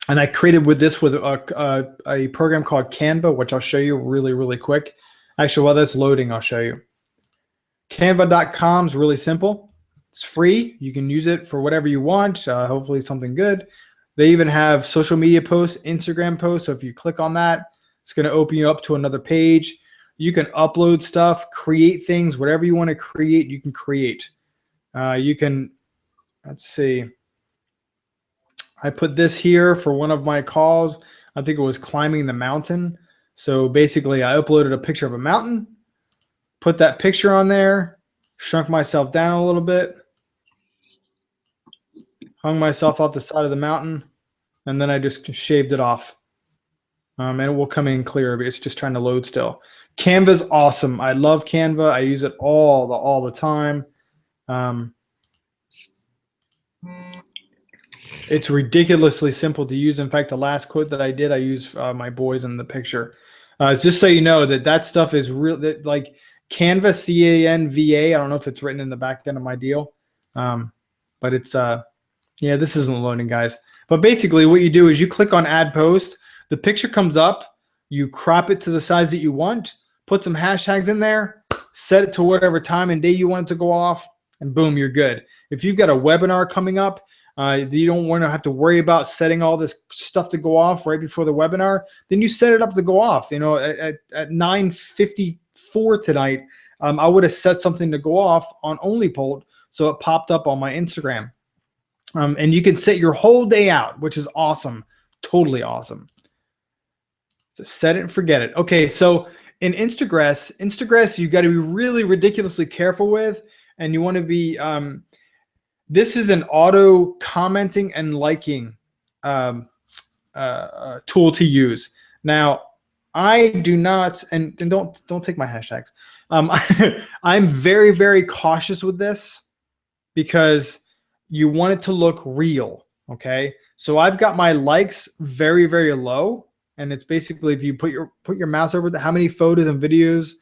And I created with a program called Canva, which I'll show you really, really quick. Actually, while that's loading, I'll show you. Canva.com is really simple. It's free. You can use it for whatever you want, hopefully something good. They even have social media posts, Instagram posts. So if you click on that, it's going to open you up to another page. You can upload stuff, create things, whatever you want to create, you can create. You can, let's see. I put this here for one of my calls. I think it was climbing the mountain. So basically I uploaded a picture of a mountain, put that picture on there, shrunk myself down a little bit, hung myself off the side of the mountain, and then I just shaved it off. and it will come in clear, but it's just trying to load still. Canva's awesome. I love Canva. I use it all the time. It's ridiculously simple to use. In fact, the last quote that I did, I used my boys in the picture. Just so you know that stuff is real. That, like Canva, Canva. I don't know if it's written in the back end of my deal, but it's yeah, this isn't loading, guys. But basically, what you do is you click on Add Post. The picture comes up. You crop it to the size that you want. Put some hashtags in there. Set it to whatever time and day you want it to go off, and boom, you're good. If you've got a webinar coming up, you don't want to have to worry about setting all this stuff to go off right before the webinar, then you set it up to go off. You know, at 9:54 tonight, I would have set something to go off on OnlyPolt, so it popped up on my Instagram. And you can set your whole day out, which is awesome, totally awesome. So set it and forget it. Okay, so in Instagress, you got to be really ridiculously careful with, and you want to be. This is an auto commenting and liking tool to use. Now, I do not, and don't take my hashtags. I'm very cautious with this because you want it to look real. Okay, so I've got my likes very low, and it's basically if you put your mouse over how many photos and videos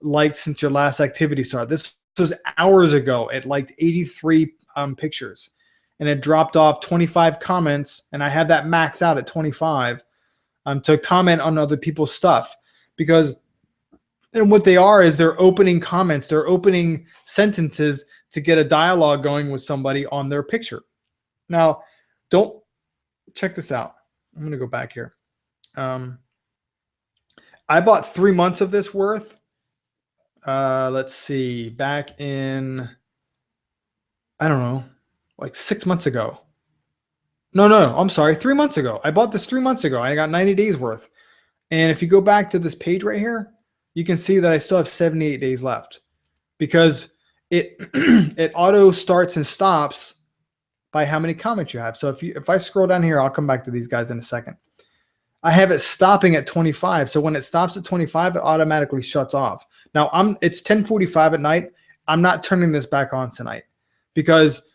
liked since your last activity started. This was hours ago. It liked 83 pictures, and it dropped off 25 comments, and I had that maxed out at 25 to comment on other people's stuff, because and what they are is they're opening comments, they're opening sentences to get a dialogue going with somebody on their picture. Now, don't check this out. I'm going to go back here. I bought 3 months of this worth. Let's see, back in, I don't know, like 6 months ago. No, I'm sorry, 3 months ago. I bought this 3 months ago. I got 90 days worth. And if you go back to this page right here, you can see that I still have 78 days left, because it it auto starts and stops by how many comments you have. So if I scroll down here, I'll come back to these guys in a second. I have it stopping at 25. So when it stops at 25, it automatically shuts off. Now it's 10:45 at night. I'm not turning this back on tonight, because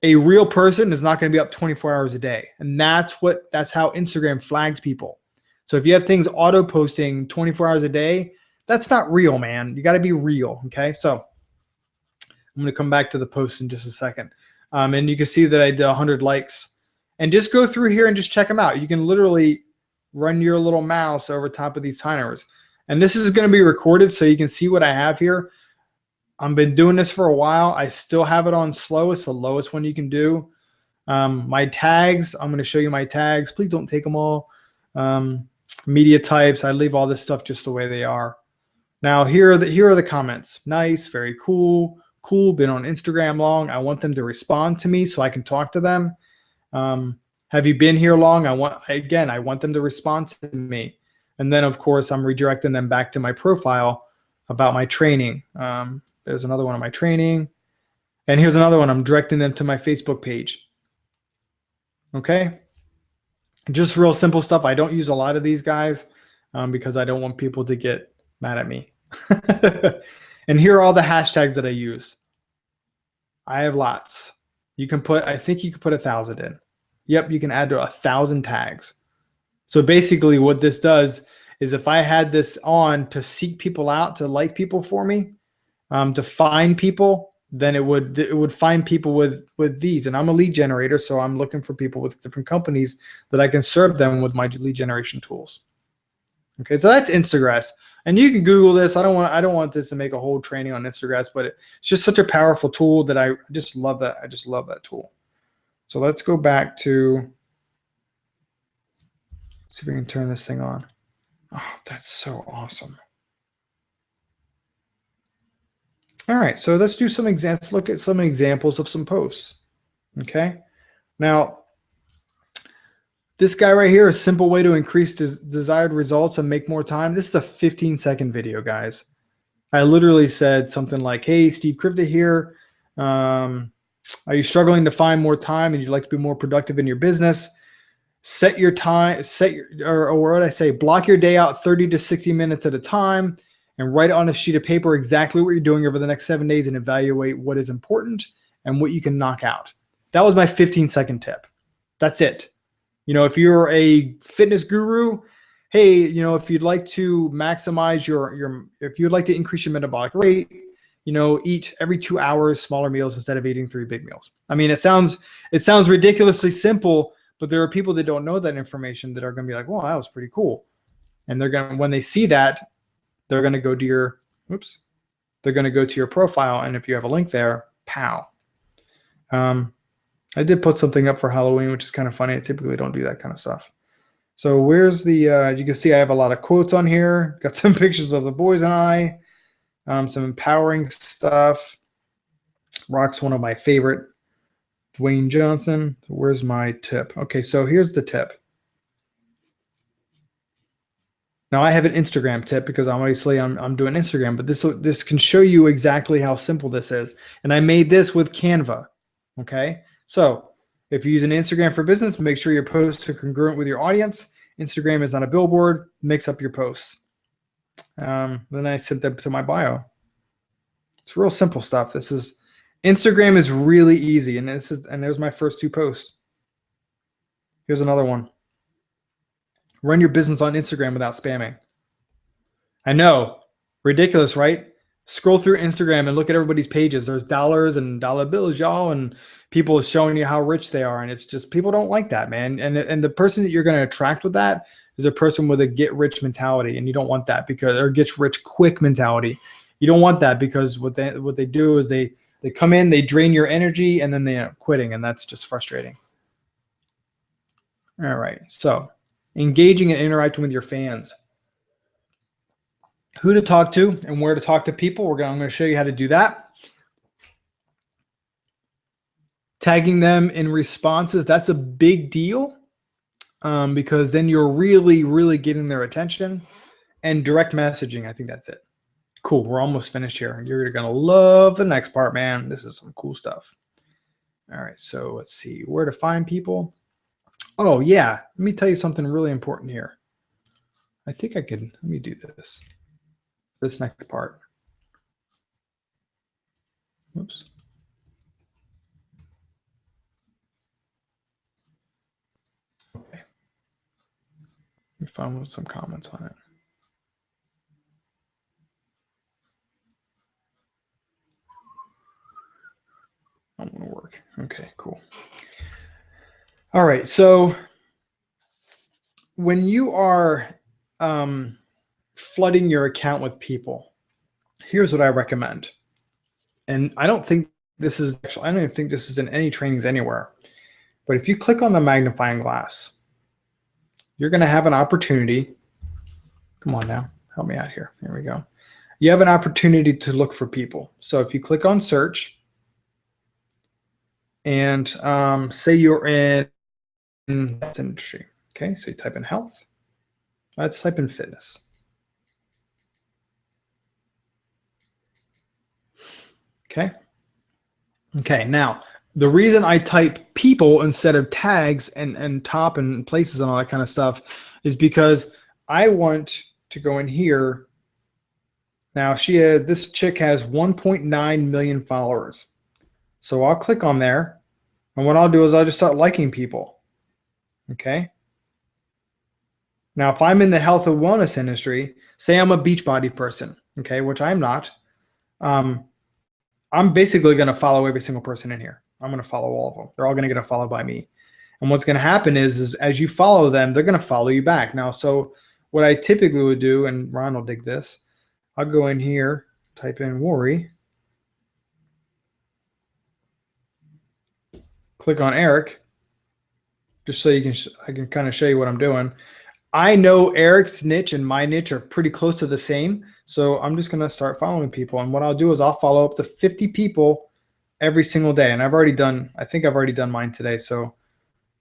a real person is not going to be up 24 hours a day. And that's how Instagram flags people. So if you have things auto posting 24 hours a day, that's not real, man. You got to be real. Okay. So I'm going to come back to the post in just a second. And you can see that I did 100 likes, and just go through here and just check them out. You can literally run your little mouse over top of these timers. And this is going to be recorded so you can see what I have here. I've been doing this for a while. I still have it on slow. It's the lowest one you can do. My tags, I'm going to show you my tags. Please don't take them all. Media types, I leave all this stuff just the way they are. Now here are the comments. Nice, very cool, been on Instagram long. I want them to respond to me so I can talk to them. Have you been here long? I want them to respond to me. And then of course I'm redirecting them back to my profile about my training. There's another one on my training. And here's another one. I'm directing them to my Facebook page. Okay. Just real simple stuff. I don't use a lot of these guys because I don't want people to get mad at me. And here are all the hashtags that I use. I have lots. I think you can put 1,000 in. Yep, you can add to 1,000 tags. So basically what this does is if I had this on to seek people out, to like people for me, to find people, then it would find people with these. And I'm a lead generator, so I'm looking for people with different companies that I can serve them with my lead generation tools. Okay, so that's Instagress. And you can Google this. I don't want this to make a whole training on Instagress, but it's just such a powerful tool that I just love that. I just love that tool. So let's go back to, see if we can turn this thing on. Oh, that's so awesome. All right, so let's do some examples. Look at some examples of some posts. Okay, now this guy right here, a simple way to increase desired results and make more time. This is a 15-second video, guys. I literally said something like, "Hey, Steve Krivda here. Are you struggling to find more time and you'd like to be more productive in your business? set your time, or what I say, block your day out 30 to 60 minutes at a time and write on a sheet of paper exactly what you're doing over the next 7 days and evaluate what is important and what you can knock out. That was my 15-second tip. That's it. If you're a fitness guru, hey, if you'd like to maximize if you'd like to increase your metabolic rate, eat every 2 hours smaller meals instead of eating 3 big meals. I mean, it sounds ridiculously simple, but there are people that don't know that information that are going to be like, well, that was pretty cool. And when they see that, they're going to go to your profile. And if you have a link there, pow. I did put something up for Halloween, which is kind of funny. I typically don't do that kind of stuff. So where's the, you can see I have a lot of quotes on here. Got some pictures of the boys and I, some empowering stuff. Rock's one of my favorite. Dwayne Johnson. Where's my tip? Okay, so here's the tip. Now I have an Instagram tip because obviously I'm doing Instagram, but this can show you exactly how simple this is. And I made this with Canva. Okay, so if you use an Instagram for business, make sure your posts are congruent with your audience. Instagram is not a billboard. Mix up your posts. Then I sent them to my bio. It's real simple stuff. Instagram is really easy, and there's my first 2 posts. Here's another one. Run your business on Instagram without spamming. I know, ridiculous, right? Scroll through Instagram and look at everybody's pages. There's dollars and dollar bills, y'all, and people showing you how rich they are, and it's just people don't like that, man. And the person that you're going to attract with that is a person with a get rich mentality, and you don't want that or get rich quick mentality. You don't want that because what they do is they come in, they drain your energy, and then they end up quitting, and that's just frustrating. All right, so engaging and interacting with your fans. Who to talk to and where to talk to people. I'm going to show you how to do that. Tagging them in responses, that's a big deal because then you're really, really getting their attention. And direct messaging, I think that's it. Cool, we're almost finished here. You're going to love the next part, man. This is some cool stuff. All right, so let's see where to find people. Oh, yeah, let me tell you something really important here. I think I can, let me do this next part. Whoops. Okay. Let me find some comments on it. That won't work. Okay, cool. All right, so when you are flooding your account with people, here's what I recommend. And I don't think this is I don't even think this is in any trainings anywhere. But if you click on the magnifying glass, you're going to have an opportunity. Come on now, help me out here. There we go. You have an opportunity to look for people. So if you click on search and say you're in that industry. Okay, so you type in health. Let's type in fitness. Okay. Okay, now the reason I type people instead of tags and top and places and all that kind of stuff is because I want to go in here. Now this chick has 1.9 million followers. So I'll click on there, and what I'll do is I'll just start liking people. Okay. Now, if I'm in the health and wellness industry, say I'm a Beachbody person, okay, which I'm not, I'm basically going to follow every single person in here. I'm going to follow all of them. They're all going to get followed by me. And what's going to happen is as you follow them, they're going to follow you back. Now, so what I typically would do, and Ron will dig this, I'll go in here, type in Worry, click on Eric, just so I can kind of show you what I'm doing. I know Eric's niche and my niche are pretty close to the same. So I'm just going to start following people. And what I'll do is I'll follow up to 50 people every single day. And I think I've already done mine today. So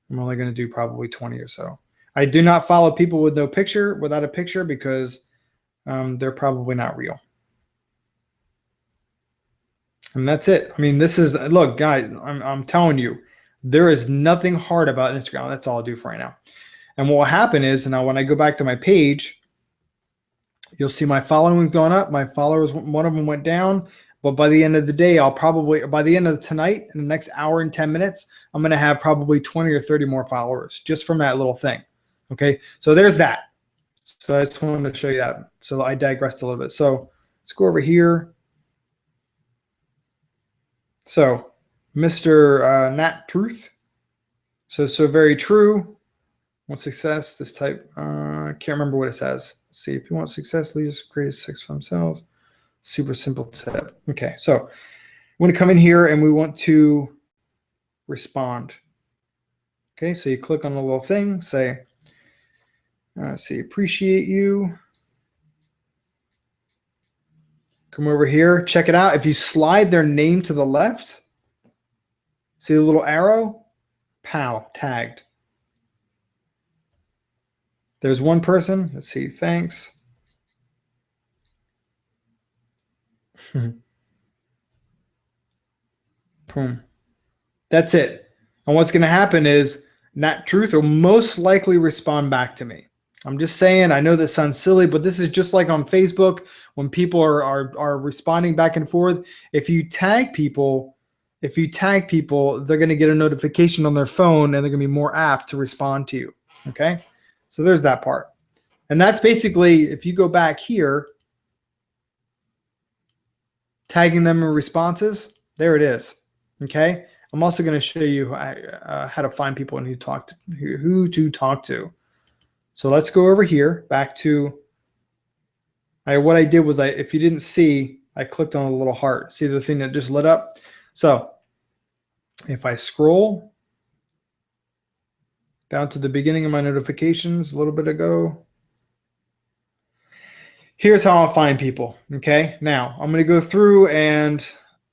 I'm only going to do probably 20 or so. I do not follow people without a picture because they're probably not real. And that's it. I mean, look, guys, I'm telling you, There is nothing hard about Instagram. That's all I'll do for right now. And what will happen is now when I go back to my page, you'll see my following's gone up. My followers, one of them went down. But by the end of the day, by the end of tonight, in the next hour and 10 minutes, I'm going to have probably 20 or 30 more followers just from that little thing. Okay, so there's that. So I just wanted to show you that. So I digressed a little bit. So let's go over here. So Mr. Nat Truth. So very true. Want success? This type. I can't remember what it says. Let's see. If you want success, leaders create 6 for themselves. Super simple tip. Okay, so we want to come in here and we want to respond. Okay, so you click on the little thing, say, see, appreciate you. Come over here, check it out. If you slide their name to the left, see the little arrow? Pow, tagged. There's one person. Let's see, thanks. Boom. That's it. And what's going to happen is Nat Truth will most likely respond back to me. I'm just saying, I know this sounds silly, but this is just like on Facebook when people are responding back and forth. If you tag people, they're going to get a notification on their phone and they're going to be more apt to respond to you. Okay? So there's that part. And that's basically, if you go back here, tagging them in responses, there it is. Okay? I'm also going to show you how to find people and who to talk to. So let's go over here back to what I did was if you didn't see, I clicked on a little heart. See the thing that just lit up? So if I scroll down to the beginning of my notifications a little bit ago, here's how I'll find people. Okay, now I'm going to go through and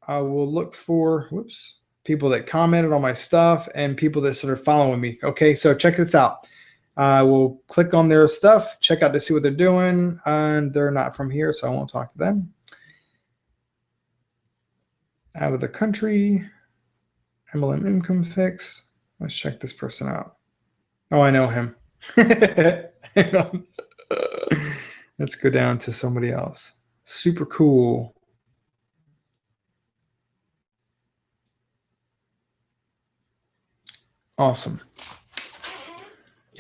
I will look for people that commented on my stuff and people that started following me. Okay, so check this out. I will click on their stuff, check out to see what they're doing, and they're not from here, so I won't talk to them. Out of the country, MLM income fix. Let's check this person out. Oh, I know him. Hang on. Let's go down to somebody else. Super cool. Awesome.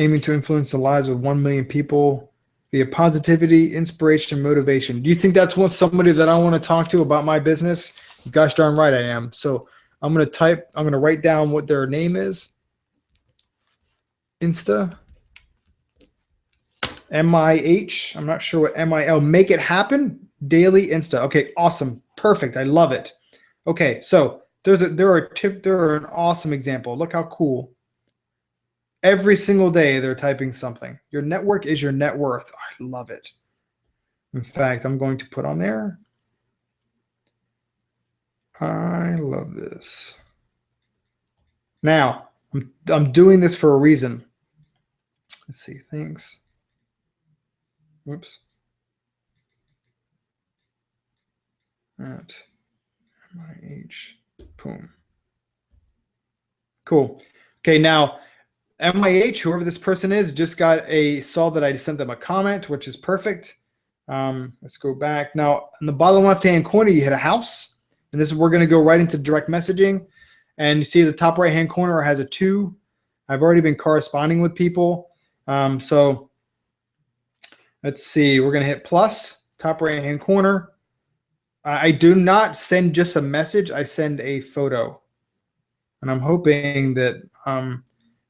Aiming to influence the lives of 1 million people via positivity, inspiration, motivation. Do you think that's somebody that I want to talk to about my business? Gosh darn right I am. So I'm going to write down what their name is. Insta. MIH. I'm not sure what MIL. Make it happen. Daily Insta. Okay, awesome. Perfect. I love it. Okay, so they're an awesome example. Look how cool. Every single day they're typing something. Your network is your net worth. I love it. In fact, I'm going to put on there. I love this. Now, I'm doing this for a reason. Let's see, thanks. Whoops. At MIH. Boom. Cool. Okay, now MIH, whoever this person is, just saw that I sent them a comment, which is perfect. Let's go back. Now, in the bottom left-hand corner, you hit a house. And this is we're going to go right into direct messaging. And you see the top right-hand corner has a 2. I've already been corresponding with people. So let's see. We're going to hit plus, top right-hand corner. I do not send just a message. I send a photo. And I'm hoping that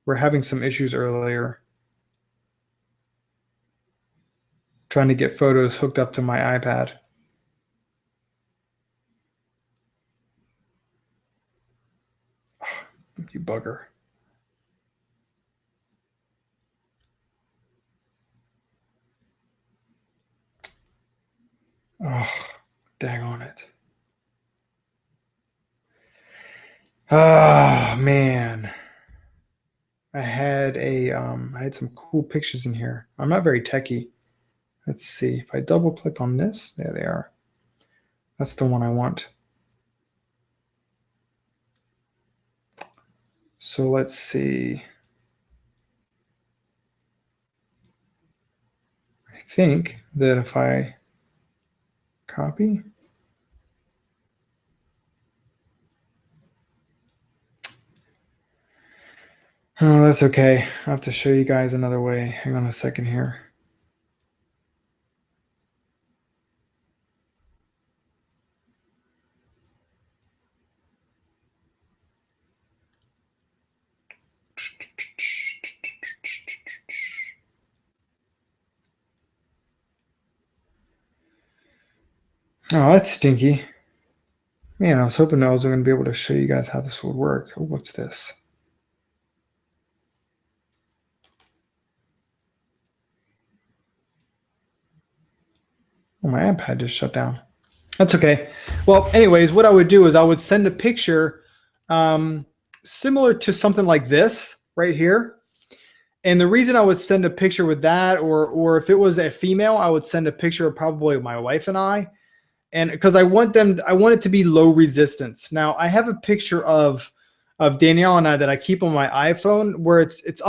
we're having some issues earlier. Trying to get photos hooked up to my iPad. Oh, you bugger. Oh, dang on it. Oh, man. I had some cool pictures in here. I'm not very techie. Let's see. If I double click on this, there they are. That's the one I want. So let's see. I think that if I copy, oh, that's okay. I have to show you guys another way. Hang on a second here. Oh, that's stinky. Man, I was hoping I was going to be able to show you guys how this would work. Oh, what's this? Oh, my iPad just shut down. That's okay. Well, anyways, what I would do is I would send a picture similar to something like this right here. And the reason I would send a picture with that, or if it was a female, I would send a picture of probably my wife and I. And because I want it to be low resistance. Now I have a picture of Danielle and I that I keep on my iPhone where it's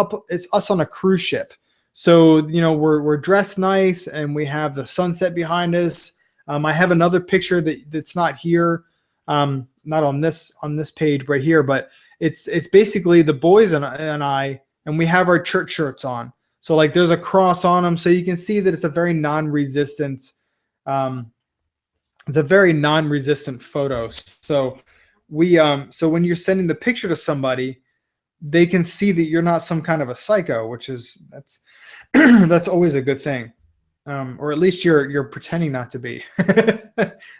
us on a cruise ship. So, you know, we're dressed nice and we have the sunset behind us. I have another picture that's not here, not on this page right here, but it's basically the boys and I, and we have our church shirts on. So like there's a cross on them, so you can see that it's a very non-resistant. It's a very non-resistant photo. So so when you're sending the picture to somebody, they can see that you're not some kind of a psycho, that's that's always a good thing. Or at least you're pretending not to be.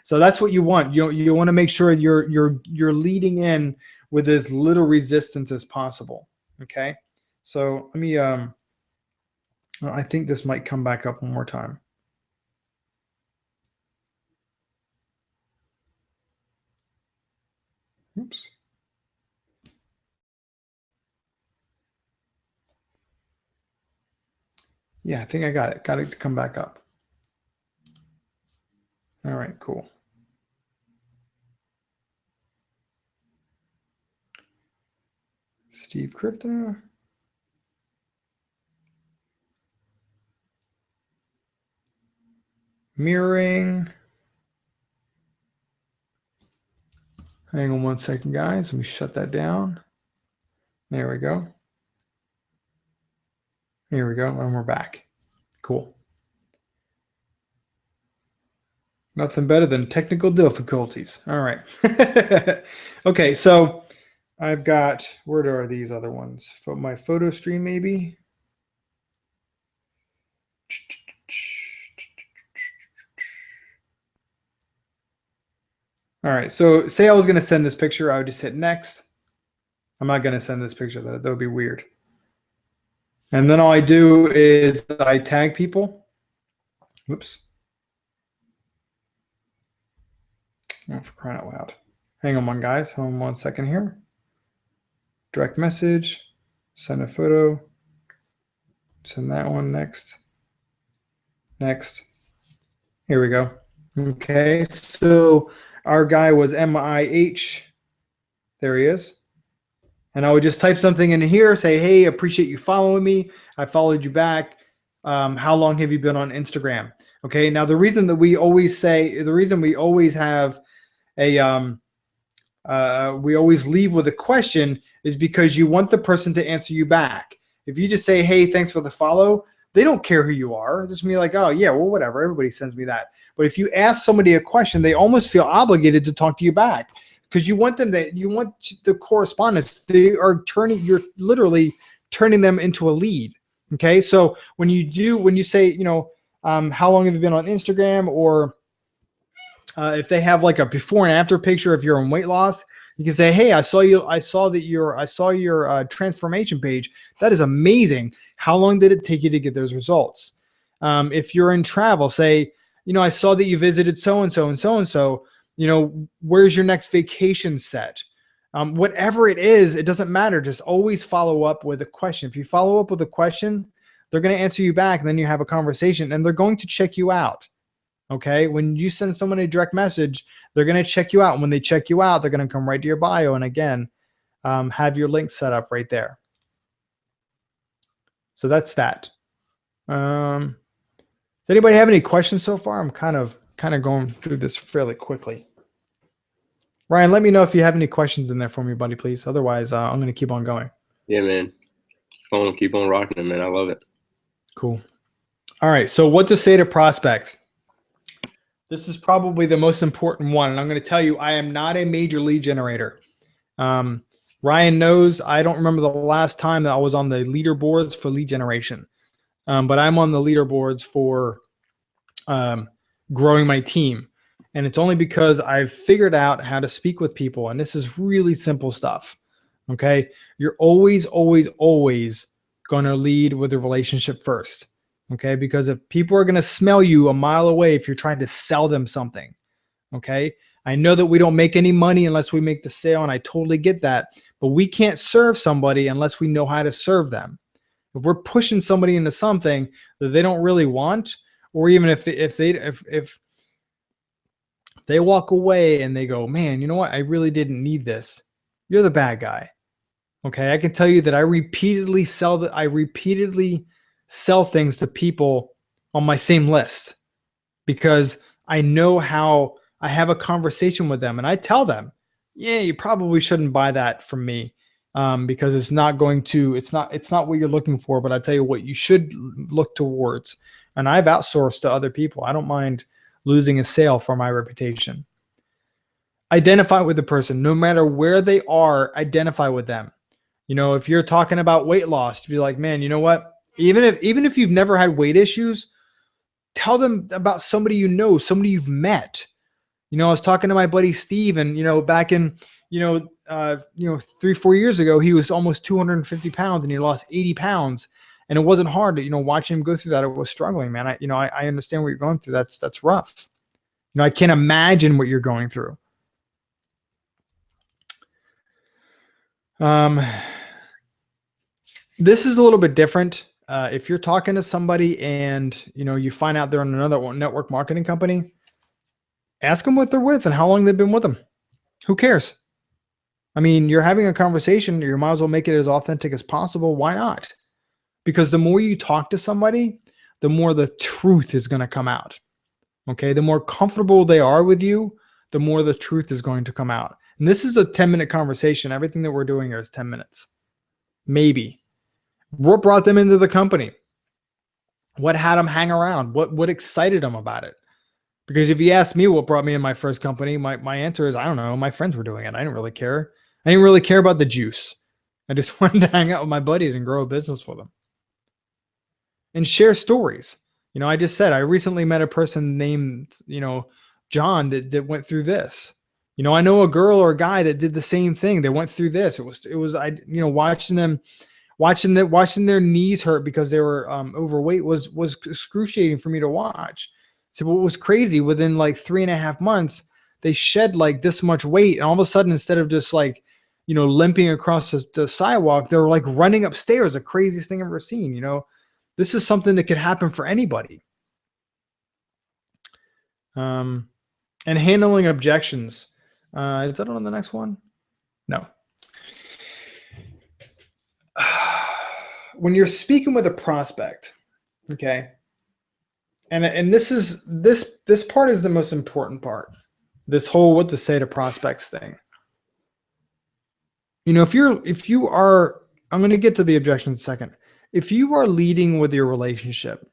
So that's what you want. You want to make sure you're leading in with as little resistance as possible. Okay. So let me I think this might come back up one more time. Oops. Yeah, I think I got it. Got it to come back up. All right, cool. Steve Krivda. Mirroring. Hang on one second, guys. Let me shut that down. There we go. Here we go. And we're back. Cool. Nothing better than technical difficulties. All right. Okay, so I've got, where are these other ones? For my photo stream, maybe? All right, so say I was going to send this picture, I would just hit next. I'm not going to send this picture. That would be weird. And then all I do is I tag people. Whoops. Oh, for crying out loud. Hang on, guys. Hold on 1 second here. Direct message. Send a photo. Send that one next. Next. Here we go. Okay, so our guy was MIH. There he is. And I would just type something in here, say, hey, appreciate you following me. I followed you back. How long have you been on Instagram? Okay, now the reason that we always say, the reason we always have a, we always leave with a question is because you want the person to answer you back. If you just say, hey, thanks for the follow, they don't care who you are. Just be like, oh, yeah, well, whatever. Everybody sends me that. But if you ask somebody a question, they almost feel obligated to talk to you back. Because you want them you want the correspondence. You're literally turning them into a lead. Okay, so when you say, you know, how long have you been on Instagram, or if they have like a before and after picture, if you're on weight loss, you can say, hey, I saw your transformation page. That is amazing. How long did it take you to get those results? If you're in travel, say, you know, I saw that you visited so and so and so and so. You know, where's your next vacation set? Whatever it is, it doesn't matter. Just always follow up with a question. If you follow up with a question, they're going to answer you back, and then you have a conversation, and they're going to check you out. Okay? When you send someone a direct message, they're going to check you out. And when they check you out, they're going to come right to your bio. And again, have your link set up right there. So that's that. Does anybody have any questions so far? I'm kind of going through this fairly quickly. Ryan, let me know if you have any questions in there for me, buddy, please. Otherwise, I'm going to keep on going. Yeah, man. Keep on rocking it, man. I love it. Cool. All right. So what to say to prospects? This is probably the most important one. And I'm going to tell you, I am not a major lead generator. Ryan knows I don't remember the last time that I was on the leaderboards for lead generation. But I'm on the leaderboards for growing my team. And it's only because I've figured out how to speak with people. And this is really simple stuff. Okay. You're always, always, always going to lead with the relationship first. Okay. Because if people are going to smell you a mile away, if you're trying to sell them something. Okay. I know that we don't make any money unless we make the sale. And I totally get that. But we can't serve somebody unless we know how to serve them. If we're pushing somebody into something that they don't really want, or even if they walk away and they go, man, you know what? I really didn't need this. You're the bad guy. Okay. I can tell you that I repeatedly sell things to people on my same list because I know how I have a conversation with them and I tell them, yeah, you probably shouldn't buy that from me. Because it's not what you're looking for, but I tell you what you should look towards. And I've outsourced to other people. I don't mind losing a sale for my reputation. Identify with the person, no matter where they are, identify with them. You know, if you're talking about weight loss, to be like, man, you know what? Even if you've never had weight issues, tell them about somebody you know, somebody you've met. You know, I was talking to my buddy Steve, and back in 3-4 years ago, he was almost 250 pounds and he lost 80 pounds. And it wasn't hard to, watching him go through that. It was struggling, man. I understand what you're going through. That's rough. I can't imagine what you're going through. This is a little bit different. If you're talking to somebody and, you find out they're in another network marketing company, ask them what they're with and how long they've been with them. Who cares? I mean, you're having a conversation. You might as well make it as authentic as possible. Why not? Because the more you talk to somebody, the more the truth is going to come out. Okay. The more comfortable they are with you, the more the truth is going to come out. And this is a 10-minute conversation. Everything that we're doing here is 10 minutes. Maybe. What brought them into the company? What had them hang around? What excited them about it? Because if you ask me what brought me in my first company, my answer is, I don't know. My friends were doing it. I didn't really care. I didn't really care about the juice. I just wanted to hang out with my buddies and grow a business with them. And share stories. I just said, I recently met a person named, John that went through this. I know a girl or a guy that did the same thing. They went through this. It was watching their knees hurt because they were overweight was excruciating for me to watch. So what was crazy, within like 3.5 months, they shed like this much weight. And all of a sudden, instead of just like, limping across the sidewalk, they were like running upstairs, the craziest thing I've ever seen. This is something that could happen for anybody. And handling objections. Is that on the next one? No. When you're speaking with a prospect, okay, and this part is the most important part. This whole what to say to prospects thing. If you are, I'm going to get to the objections in a second. If you are leading with your relationship,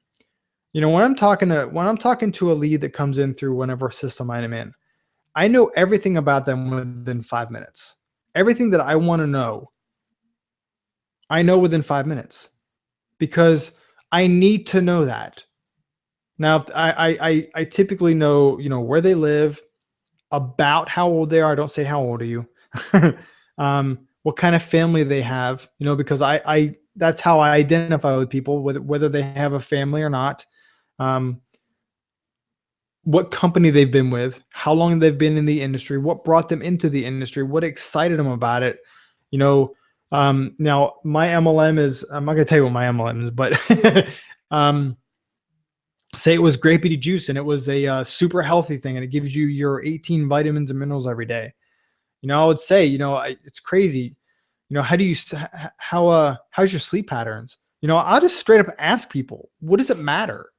when I'm talking to a lead that comes in through whatever system I'm in, I know everything about them within 5 minutes. Everything that I want to know, I know within 5 minutes, because I need to know that. Now, I typically know, where they live, about how old they are. I don't say how old are you, what kind of family they have, because I that's how I identify with people, whether they have a family or not, what company they've been with, how long they've been in the industry, what brought them into the industry, what excited them about it. Now my MLM is, I'm not going to tell you what my MLM is, but say it was grapey juice and it was a super healthy thing and it gives you your 18 vitamins and minerals every day. I would say, it's crazy. How do you how's your sleep patterns? I'll just straight up ask people, what does it matter?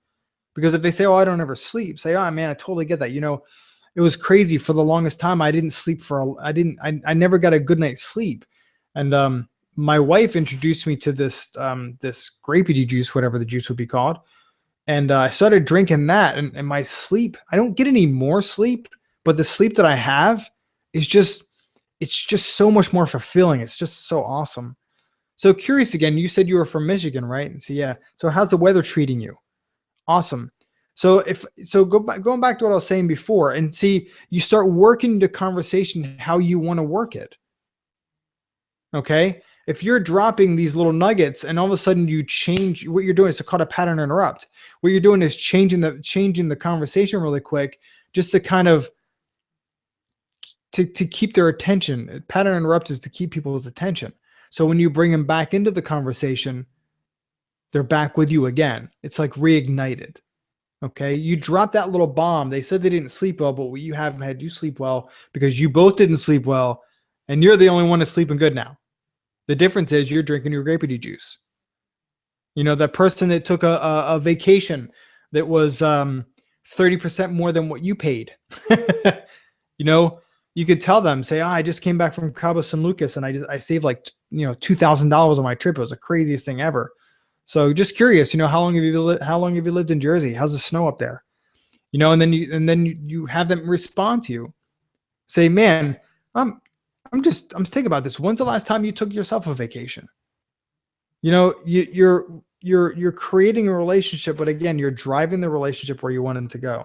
Because if they say, oh, I don't ever sleep, say, oh man, I totally get that. It was crazy for the longest time. I didn't sleep I never got a good night's sleep. And my wife introduced me to this grapey juice, whatever the juice would be called. And I started drinking that, and my sleep, I don't get any more sleep, but the sleep that I have is it's just so much more fulfilling. It's just so awesome. So curious again, you said you were from Michigan, right? And so, yeah. So how's the weather treating you? Awesome. So going back to what I was saying before, and see, you start working the conversation how you want to work it. Okay. If you're dropping these little nuggets and all of a sudden you change, what you're doing is called a pattern interrupt. What you're doing is changing the conversation really quick, just to kind of to keep their attention. Pattern interrupt is to keep people's attention. So when you bring them back into the conversation, they're back with you again. It's like reignited. Okay. You drop that little bomb. They said they didn't sleep well, but what you haven't had you sleep well because you both didn't sleep well. And you're the only one that's sleeping good now. The difference is you're drinking your grapey juice. That person that took a vacation that was 30% more than what you paid. You could tell them, say, I just came back from Cabo San Lucas and I saved like $2,000 on my trip. It was the craziest thing ever. So just curious, how long have you lived in Jersey? How's the snow up there? And then you have them respond to you. Say, man, I'm thinking about this. When's the last time you took yourself a vacation? You're creating a relationship, but again, you're driving the relationship where you want them to go.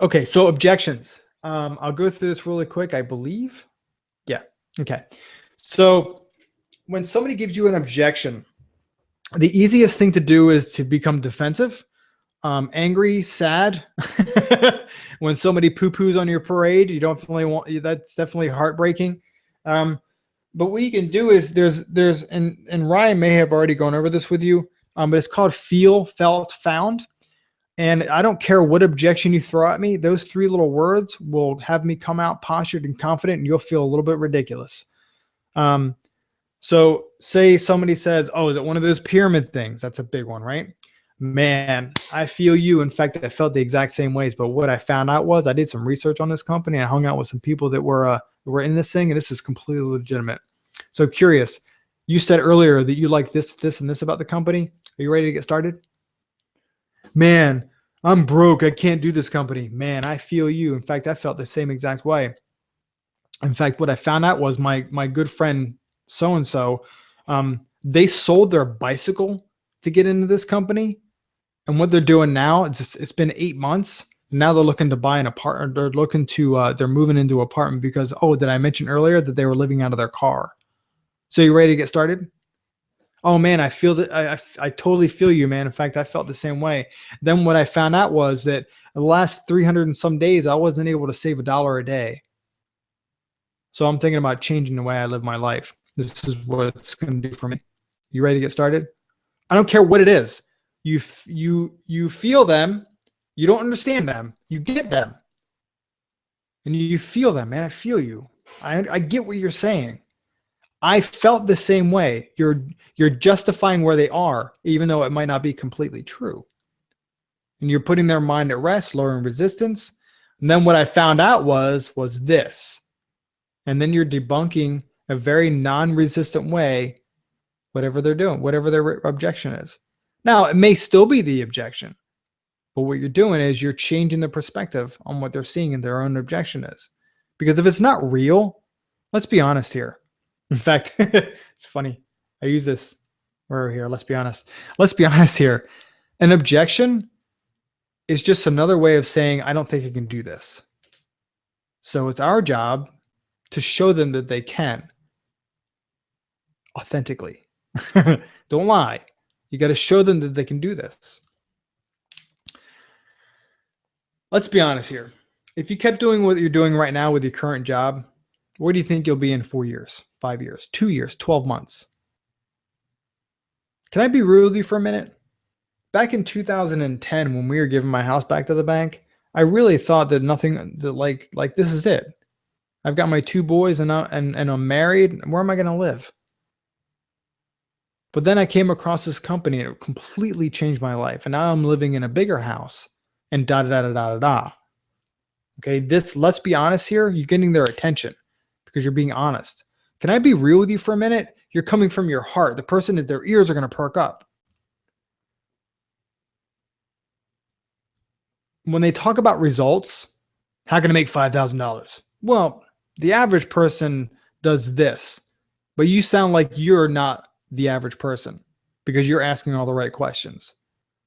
Okay, so objections. I'll go through this really quick, I believe. Yeah. Okay. So when somebody gives you an objection, the easiest thing to do is to become defensive, angry, sad. When somebody poo-poos on your parade, you don't really want, that's definitely heartbreaking. But what you can do is and Ryan may have already gone over this with you, but it's called feel, felt, found. And I don't care what objection you throw at me, those 3 little words will have me come out postured and confident, and you'll feel a little bit ridiculous. So say somebody says, oh, is it one of those pyramid things? That's a big one, right? Man, I feel you. In fact, I felt the exact same ways. But what I found out was I did some research on this company. I hung out with some people that were in this thing, and this is completely legitimate. So curious, you said earlier that you like this, and this about the company. Are you ready to get started? Man, I'm broke. I can't do this company. Man, I feel you. In fact, I felt the same exact way. In fact, what I found out was my good friend so-and-so, they sold their bicycle to get into this company. And what they're doing now, it's been 8 months. And now they're looking to buy an apartment. They're looking to, they're moving into an apartment because, oh, did I mention earlier that they were living out of their car? So you ready to get started? Oh man, I feel that I totally feel you, man. In fact, I felt the same way. Then what I found out was that the last 300 and some days, I wasn't able to save $1 a day. So I'm thinking about changing the way I live my life. This is what it's going to do for me. You ready to get started? I don't care what it is. You feel them. You don't understand them. You get them. And you feel them, man. I feel you. I get what you're saying. I felt the same way. You're justifying where they are, even though it might not be completely true. And you're putting their mind at rest, lowering resistance. And then what I found out was this. And then you're debunking a very non-resistant way whatever they're doing, whatever their objection is. Now, it may still be the objection, but what you're doing is you're changing the perspective on what they're seeing and their own objection is. Because if it's not real, let's be honest here. In fact, it's funny. I use this. We're here. Let's be honest. Let's be honest here. An objection is just another way of saying, I don't think I can do this. So it's our job to show them that they can authentically. Don't lie. You got to show them that they can do this. Let's be honest here. If you kept doing what you're doing right now with your current job, where do you think you'll be in 4 years, 5 years, 2 years, 12 months? Can I be real with you for a minute? Back in 2010, when we were giving my house back to the bank, I really thought that nothing that like this is it. I've got my 2 boys and I'm married. Where am I going to live? But then I came across this company and it completely changed my life. And now I'm living in a bigger house and da da da da da da. Okay, let's be honest here. You're getting their attention because you're being honest. Can I be real with you for a minute? You're coming from your heart. The person that their ears are going to perk up. When they talk about results, how can I make $5,000? Well, the average person does this, but you sound like you're not the average person because you're asking all the right questions.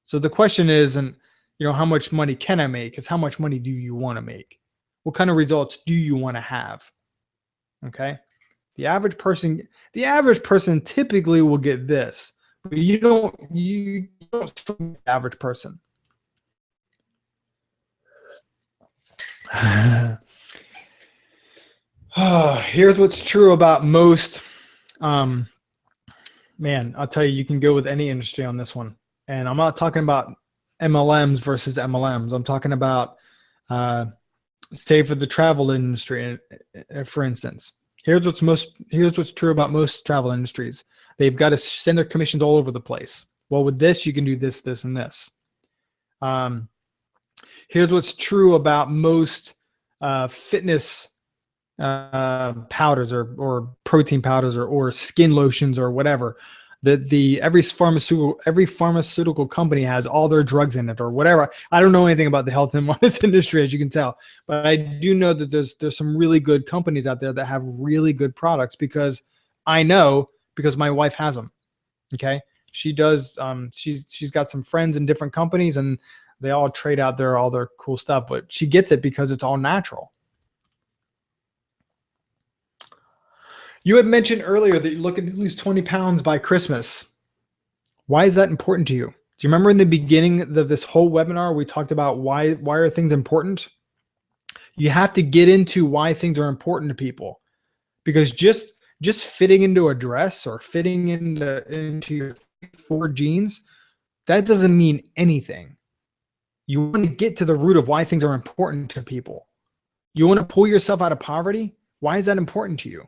So the question isn't, how much money can I make? It's how much money do you want to make? What kind of results do you want to have? Okay. The average person typically will get this, but you don't the average person. Here's what's true about most, man, I'll tell you can go with any industry on this one. And I'm not talking about MLMs versus MLMs. I'm talking about, say for the travel industry, for instance. Here's what's true about most travel industries. They've got to send their commissions all over the place. Well, with this, you can do this, this, and this. Here's what's true about most fitness powders or protein powders or skin lotions or whatever. Every pharmaceutical company has all their drugs in it or whatever. I don't know anything about the health and wellness industry, as you can tell, but I do know that there's some really good companies out there that have really good products because I know because my wife has them. Okay, she does. She's got some friends in different companies and they all trade out all their cool stuff, but she gets it because it's all natural. You had mentioned earlier that you're looking to lose 20 pounds by Christmas. Why is that important to you? Do you remember in the beginning of this whole webinar, we talked about why are things important? You have to get into why things are important to people, because just fitting into a dress or fitting into your 4 jeans, that doesn't mean anything. You want to get to the root of why things are important to people. You want to pull yourself out of poverty? Why is that important to you?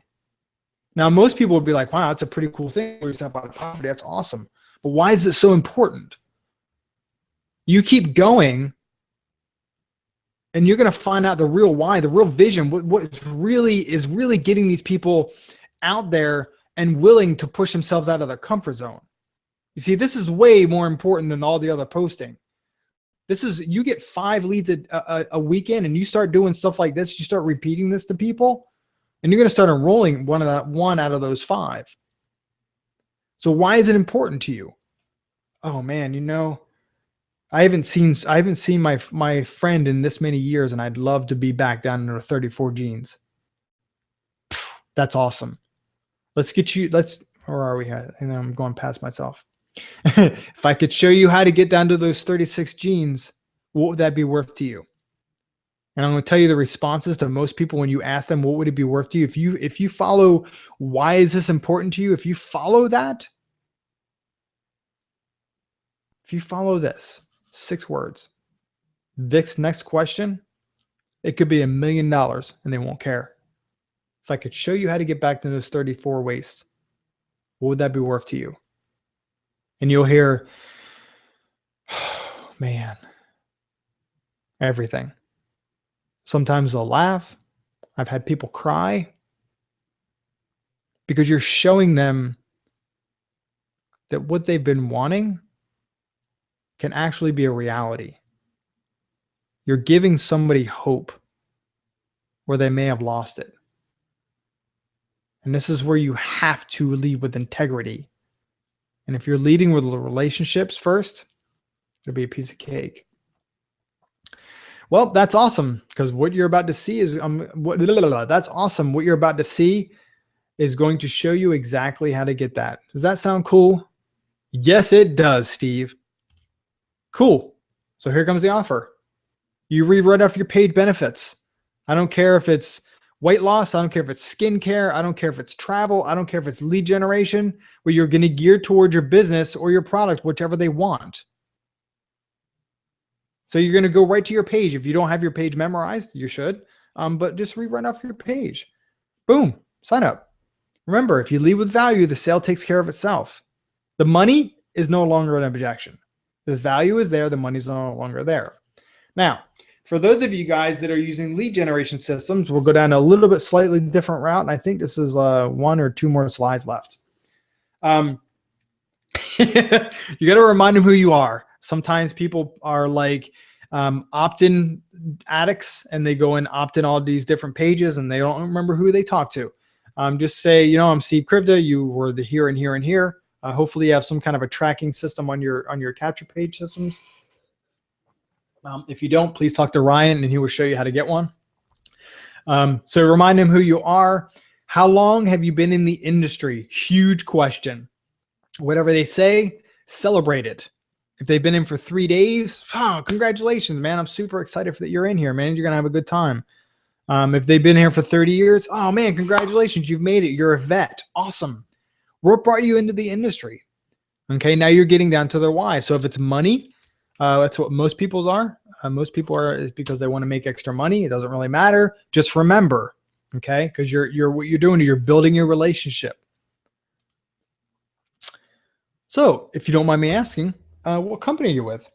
Now, most people would be like, wow, that's a pretty cool thing. Pull yourself out of poverty. That's awesome. But why is it so important? You keep going and you're going to find out the real why, the real vision, what is really getting these people out there and willing to push themselves out of their comfort zone. You see, this is way more important than all the other posting. You get 5 leads a weekend and you start doing stuff like this. You start repeating this to people and you're going to start enrolling one out of those 5. So why is it important to you? Oh man, I haven't seen my friend in this many years and I'd love to be back down to 34 jeans. That's awesome. Where are we at? And I'm going past myself. If I could show you how to get down to those 36 jeans, what would that be worth to you? And I'm going to tell you the responses to most people when you ask them, what would it be worth to you? If you follow, why is this important to you? If you follow that, if you follow this 6 words, this next question, it could be $1 million and they won't care. If I could show you how to get back to those 34 waists, what would that be worth to you? And you'll hear, oh, man, everything. Sometimes they'll laugh. I've had people cry because you're showing them that what they've been wanting can actually be a reality. You're giving somebody hope where they may have lost it. And this is where you have to lead with integrity. And if you're leading with the relationships first, it'll be a piece of cake. Well, that's awesome, because what you're about to see is that's awesome. What you're about to see is going to show you exactly how to get that. Does that sound cool? Yes, it does, Steve. Cool. So here comes the offer. You read right off your page benefits. I don't care if it's weight loss. I don't care if it's skincare. I don't care if it's travel. I don't care if it's lead generation, where you're going to gear towards your business or your product, whichever they want. So you're going to go right to your page. If you don't have your page memorized, you should. but just rerun off your page. Boom, sign up. Remember, if you lead with value, the sale takes care of itself. The money is no longer an objection. The value is there. The money's no longer there. Now, for those of you guys that are using lead generation systems, we'll go down a little bit slightly different route. And I think this is 1 or 2 more slides left. You got to remind them who you are. Sometimes people are like opt-in addicts, and they go and opt in all these different pages, and they don't remember who they talk to. Just say, I'm Steve Krivda. You were the here and here and here. Hopefully, you have some kind of a tracking system on your capture page systems. If you don't, please talk to Ryan, and he will show you how to get one. So remind him who you are. How long have you been in the industry? Huge question. Whatever they say, celebrate it. If they've been in for 3 days, congratulations, man. I'm super excited that you're in here, man. You're going to have a good time. If they've been here for 30 years, oh, man, congratulations. You've made it. You're a vet. Awesome. What brought you into the industry? Okay, now you're getting down to their why. So if it's money, that's what most people's are. Most people are is because they want to make extra money. It doesn't really matter. Just remember, okay, because what you're doing is you're building your relationship. So if you don't mind me asking, what company are you with?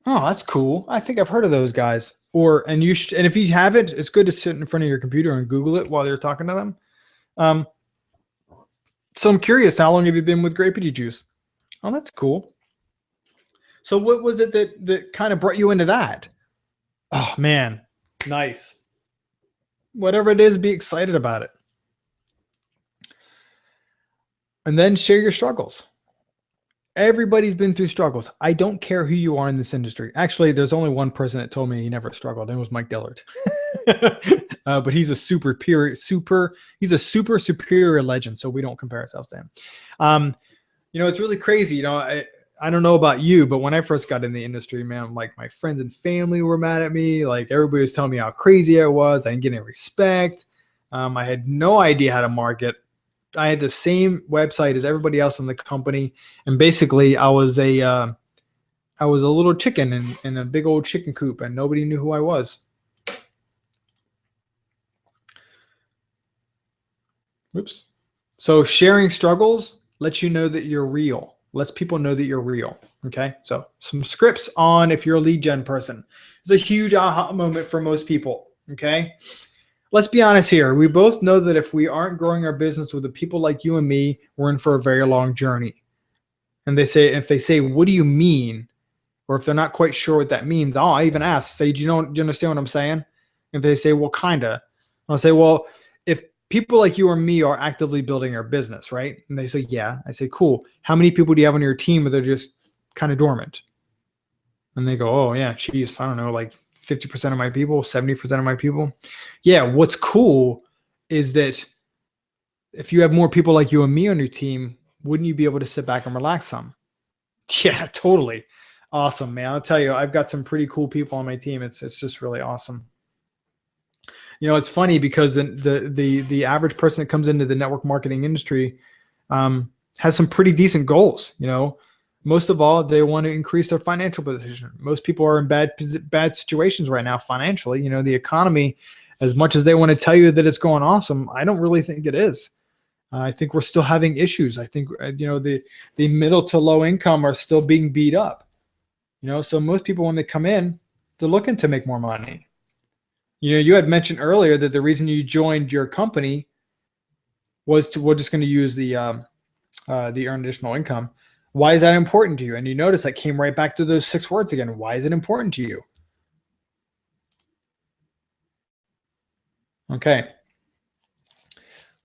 Oh, that's cool. I think I've heard of those guys. And if you haven't, it's good to sit in front of your computer and Google it while you're talking to them. So I'm curious, how long have you been with Grapey Juice? Oh, that's cool. So what was it that kind of brought you into that? Oh, man, nice. Whatever it is, be excited about it. And then share your struggles. Everybody's been through struggles. I don't care who you are in this industry. Actually, there's only one person that told me he never struggled, and it was Mike Dillard. But he's a super superior legend, so we don't compare ourselves to him. It's really crazy. I don't know about you, but when I first got in the industry, man, like my friends and family were mad at me. Like everybody was telling me how crazy I was. I didn't get any respect. I had no idea how to market. I had the same website as everybody else in the company, and basically I was a little chicken in a big old chicken coop, and nobody knew who I was. Oops. So sharing struggles lets you know that you're real. Lets people know that you're real. Okay. So some scripts on if you're a lead gen person. It's a huge aha moment for most people. Okay. Let's be honest here. We both know that if we aren't growing our business with the people like you and me, we're in for a very long journey. And if they say, what do you mean? Or if they're not quite sure what that means, I even ask, say, do you understand what I'm saying? If they say, well, kinda, I'll say, well, if people like you or me are actively building our business, right? And they say, yeah. I say, cool. How many people do you have on your team where they're just kind of dormant? And they go, oh yeah, geez, I don't know, like 50% of my people, 70% of my people. Yeah, what's cool is that if you have more people like you and me on your team, wouldn't you be able to sit back and relax some? Yeah, totally. Awesome, man. I'll tell you, I've got some pretty cool people on my team. It's just really awesome. It's funny because the average person that comes into the network marketing industry has some pretty decent goals. Most of all, they want to increase their financial position. Most people are in bad situations right now financially. The economy, as much as they want to tell you that it's going awesome, I don't really think it is. I think we're still having issues. I think the middle to low income are still being beat up. So most people, when they come in, they're looking to make more money. You had mentioned earlier that the reason you joined your company was we're just going to use the earn additional income. Why is that important to you? And you notice that came right back to those 6 words again. Why is it important to you? Okay.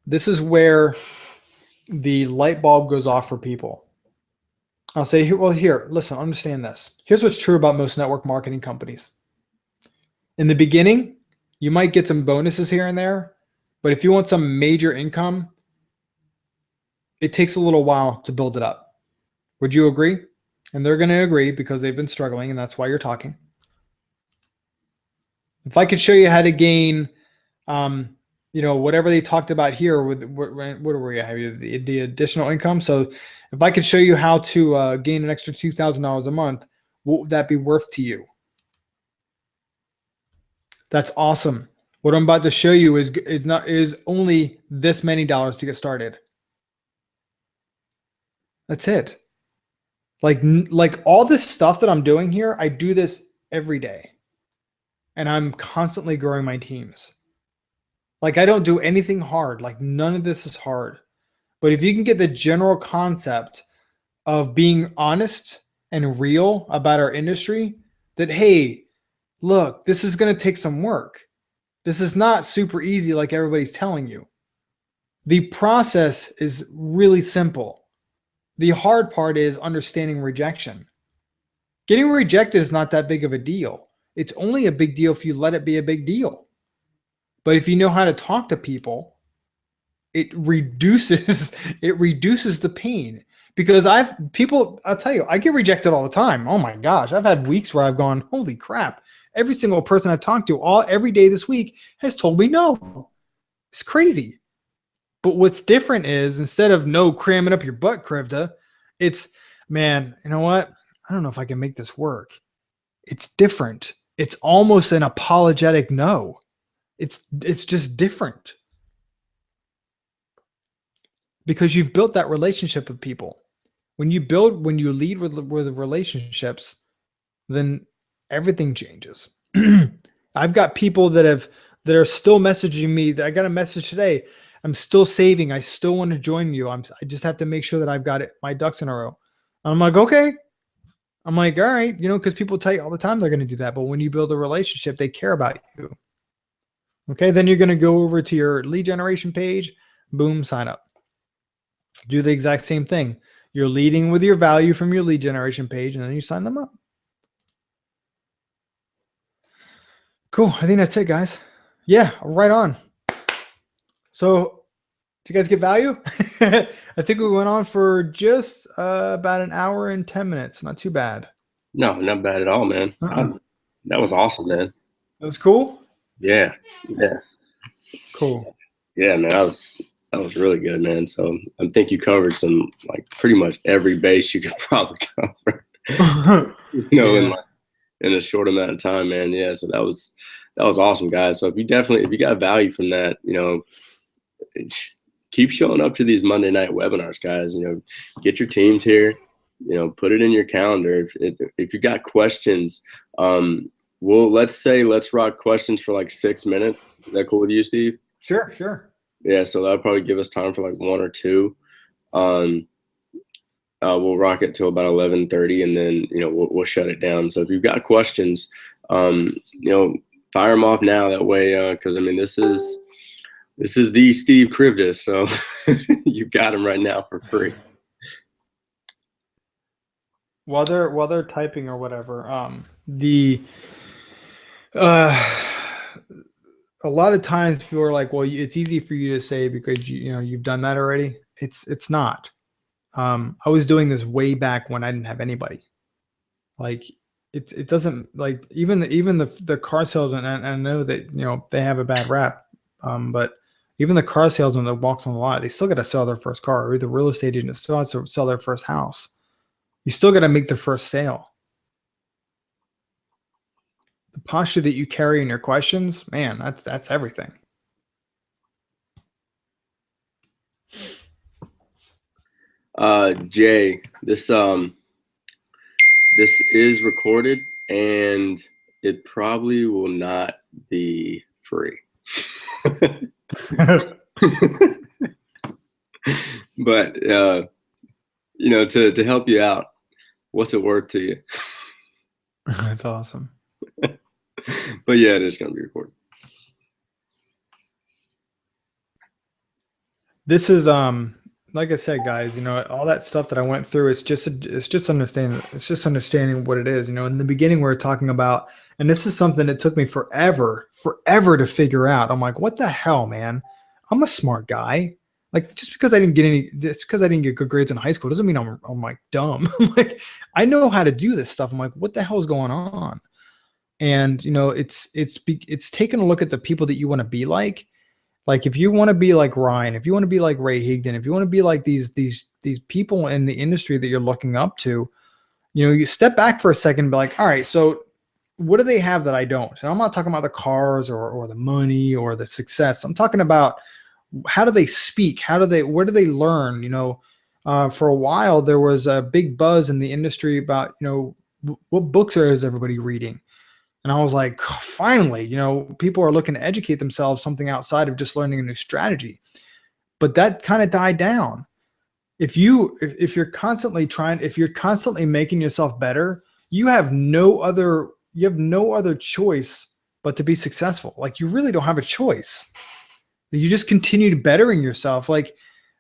This is where the light bulb goes off for people. I'll say, well, here, listen, understand this. Here's what's true about most network marketing companies. In the beginning, you might get some bonuses here and there, but if you want some major income, it takes a little while to build it up. Would you agree? And they're going to agree because they've been struggling, and that's why you're talking. If I could show you how to gain, whatever they talked about here, what were you, the additional income? So if I could show you how to gain an extra $2,000 a month, what would that be worth to you? That's awesome. What I'm about to show you is only this many dollars to get started. That's it. Like all this stuff that I'm doing here, I do this every day. And I'm constantly growing my teams. Like I don't do anything hard. Like none of this is hard. But if you can get the general concept of being honest and real about our industry, that, hey, look, this is going to take some work. This is not super easy like everybody's telling you. The process is really simple. The hard part is understanding rejection. Getting rejected is not that big of a deal. It's only a big deal if you let it be a big deal. But if you know how to talk to people, it reduces the pain. Because I'll tell you, I get rejected all the time. Oh my gosh, I've had weeks where I've gone, holy crap. Every single person I've talked to every day this week has told me no. It's crazy. But what's different is instead of no cramming up your butt, Krivda, it's, man, you know what? I don't know if I can make this work. It's different. It's almost an apologetic no. It's just different. Because you've built that relationship with people. When you lead with relationships, then everything changes. I've got people that are still messaging me. I got a message today. I'm still saving. I still want to join you. I just have to make sure that I've got my ducks in a row. And I'm like, okay. I'm like, all right, because people tell you all the time they're going to do that. But when you build a relationship, they care about you. Okay, then you're going to go over to your lead generation page. Boom, sign up. Do the exact same thing. You're leading with your value from your lead generation page, and then you sign them up. Cool. I think that's it, guys. Yeah, right on. So, did you guys get value? I think we went on for just about an hour and 10 minutes. Not too bad. No, not bad at all, man. That was awesome, man. That was cool? Yeah. Cool. Yeah, man, that was really good, man. So I think you covered some, like, pretty much every base you could probably cover. In a short amount of time, man. Yeah, so that was awesome, guys. So if you got value from that, keep showing up to these Monday night webinars, guys. Get your teams here. Put it in your calendar. If you got questions, let's rock questions for like 6 minutes. Is that cool with you, Steve? Sure. Yeah, so that'll probably give us time for like 1 or 2. We'll rock it till about 11:30, and then we'll shut it down. So if you've got questions, fire them off now. That way, because this is the Steve Krivda, so you've got him right now for free. While they're typing or whatever, a lot of times people are like, well, it's easy for you to say because you've done that already. It's not. I was doing this way back when I didn't have anybody. Like it doesn't, like even the car salesman, and I know that they have a bad rap, but even the car salesman that walks on the lot, they still got to sell their first car, or the real estate agent still has to sell their first house. You still got to make the first sale. The posture that you carry in your questions, man, that's everything. Jay, this is recorded, and it probably will not be free. But to help you out, what's it worth to you? That's awesome. But yeah, it is going to be recorded. This is like I said, guys, all that stuff that I went through, it's just understanding what it is. In the beginning we were talking about, and this is something that took me forever to figure out. I'm like, what the hell, man? I'm a smart guy. Like, just because I didn't get good grades in high school doesn't mean I'm like dumb. I'm like, I know how to do this stuff. I'm like, what the hell is going on? And it's taking a look at the people that you want to be like. Like, if you want to be like Ryan, if you want to be like Ray Higdon, if you want to be like these people in the industry that you're looking up to, you step back for a second and be like, all right, so what do they have that I don't? And I'm not talking about the cars or the money or the success. I'm talking about how do they speak? Where do they learn? For a while there was a big buzz in the industry about, what books is everybody reading? And I was like, finally, people are looking to educate themselves something outside of just learning a new strategy. But that kind of died down. If you're constantly making yourself better, you have no other choice but to be successful. Like, you really don't have a choice. You just continue bettering yourself. Like,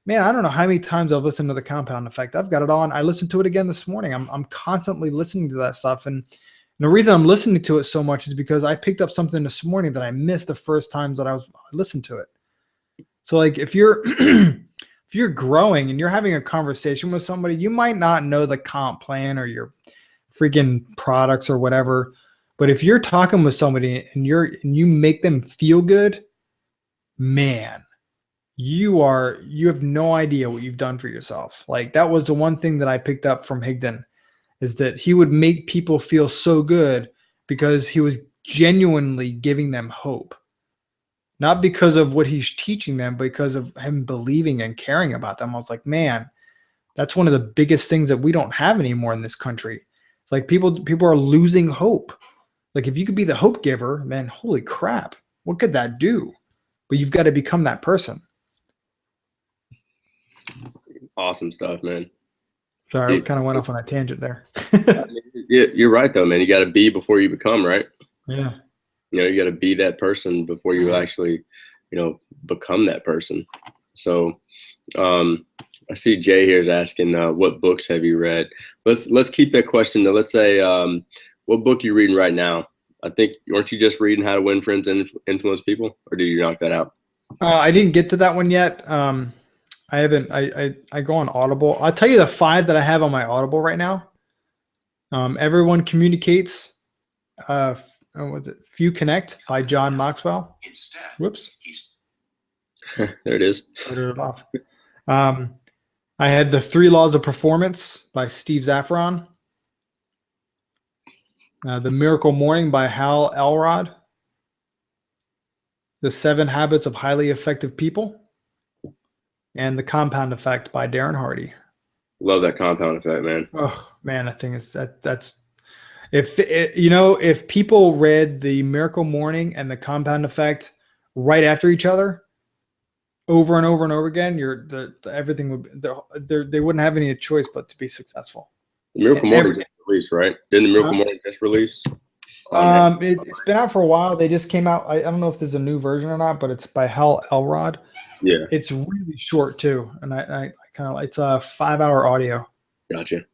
man, I don't know how many times I've listened to the Compound Effect. I've got it on. I listened to it again this morning. I'm constantly listening to that stuff. And the reason I'm listening to it so much is because I picked up something this morning that I missed the first times that I listened to it. So like, if you're if you're growing and you're having a conversation with somebody, you might not know the comp plan or your freaking products or whatever. But if you're talking with somebody and you make them feel good, man, you have no idea what you've done for yourself. Like, that was the one thing that I picked up from Higdon, is that he would make people feel so good because he was genuinely giving them hope. Not because of what he's teaching them, but because of him believing and caring about them. I was like, man, that's one of the biggest things that we don't have anymore in this country. It's like people are losing hope. Like, if you could be the hope giver, man, holy crap, what could that do? But you've got to become that person. Awesome stuff, man. Sorry, I kind of went off on a tangent there. You're right, though, man. You got to be before you become, right? Yeah. You got to be that person before you actually, become that person. So I see Jay here is asking, what books have you read? Let's keep that question to, let's say, what book are you reading right now? I think, aren't you just reading How to Win Friends and Influence People, or did you knock that out? I didn't get to that one yet. I haven't. I go on Audible. I'll tell you the 5 that I have on my Audible right now. Everyone Communicates. Was it Few Connect by John Maxwell? Whoops. There it is. I had The 3 Laws of Performance by Steve Zaffron. The Miracle Morning by Hal Elrod. The 7 Habits of Highly Effective People. And The Compound Effect by Darren Hardy. Love that Compound Effect, man. Oh man, I think that's if people read The Miracle Morning and The Compound Effect right after each other, over and over and over again, everything would they wouldn't have any choice but to be successful. The Miracle Morning just released, right? Didn't the Miracle Morning just release? It's been out for a while. They just came out. I don't know if there's a new version or not, but it's by Hal Elrod. Yeah, it's really short too, and I kind of, it's a 5-hour audio. Gotcha.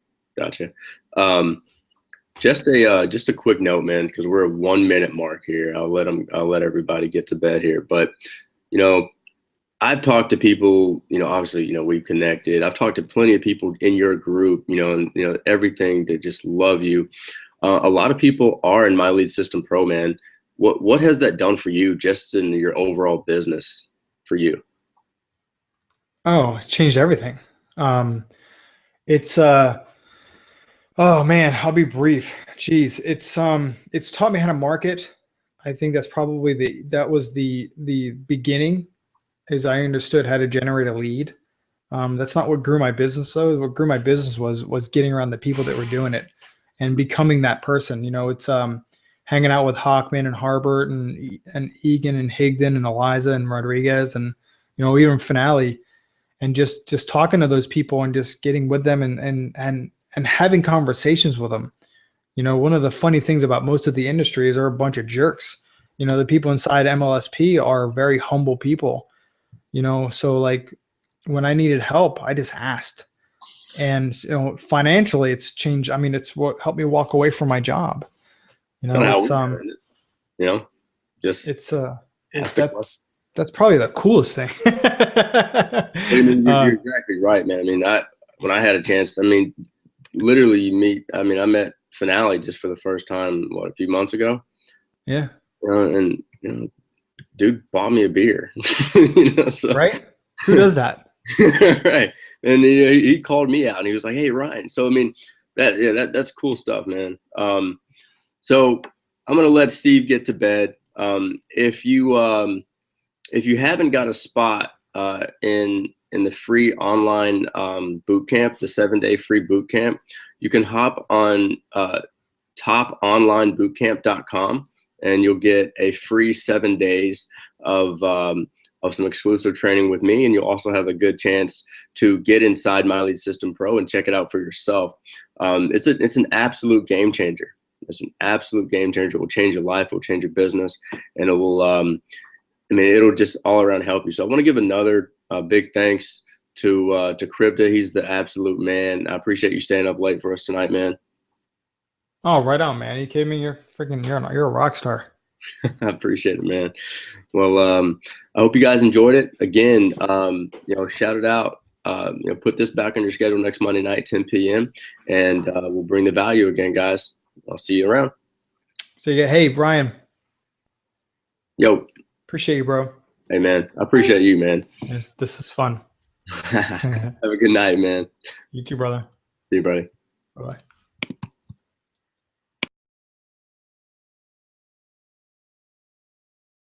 Just a quick note, man, because we're at 1 minute mark here. I'll let everybody get to bed here. But I've talked to people, obviously, we've connected. I've talked to plenty of people in your group, and everything to just love you. A lot of people are in My Lead System Pro, man. What has that done for you, just in your overall business for you? Oh, it's changed everything. Oh man, I'll be brief. Jeez, it's taught me how to market. I think that's probably that was the beginning, as I understood how to generate a lead. That's not what grew my business though. What grew my business was getting around the people that were doing it and becoming that person. It's hanging out with Hockman and Harbert and Egan and Higdon and Eliza and Rodriguez and even Finale, and just talking to those people and just getting with them and having conversations with them. One of the funny things about most of the industry is they're a bunch of jerks. The people inside MLSP are very humble people. So like when I needed help, I just asked. And financially, it's changed. I mean, it's what helped me walk away from my job. That's probably the coolest thing. You're exactly right, man. I mean, when I had a chance, literally you meet. I met Finale just for the first time, a few months ago. Yeah. And dude bought me a beer. Right? Who does that? Right. And he called me out and he was like, "Hey, Ryan." So that's cool stuff, man. So I'm gonna let Steve get to bed. If you haven't got a spot in the free online boot camp, the 7-day free boot camp, you can hop on toponlinebootcamp.com and you'll get a free 7 days of some exclusive training with me, and you'll also have a good chance to get inside My Lead System Pro and check it out for yourself. It's an absolute game changer. It's an absolute game changer. It will change your life. It will change your business, and it will. It'll just all around help you. So I want to give another big thanks to Krivda. He's the absolute man. I appreciate you staying up late for us tonight, man. Oh, right on, man. Are you kidding me? You're a rock star. I appreciate it, man. Well, I hope you guys enjoyed it. Again, shout it out. Put this back on your schedule next Monday night, 10 p.m., and we'll bring the value again, guys. I'll see you around. So hey, Brian. Yo. Appreciate you, bro. Hey, man. I appreciate you, man. This is fun. Have a good night, man. You too, brother. See you, buddy. Bye-bye.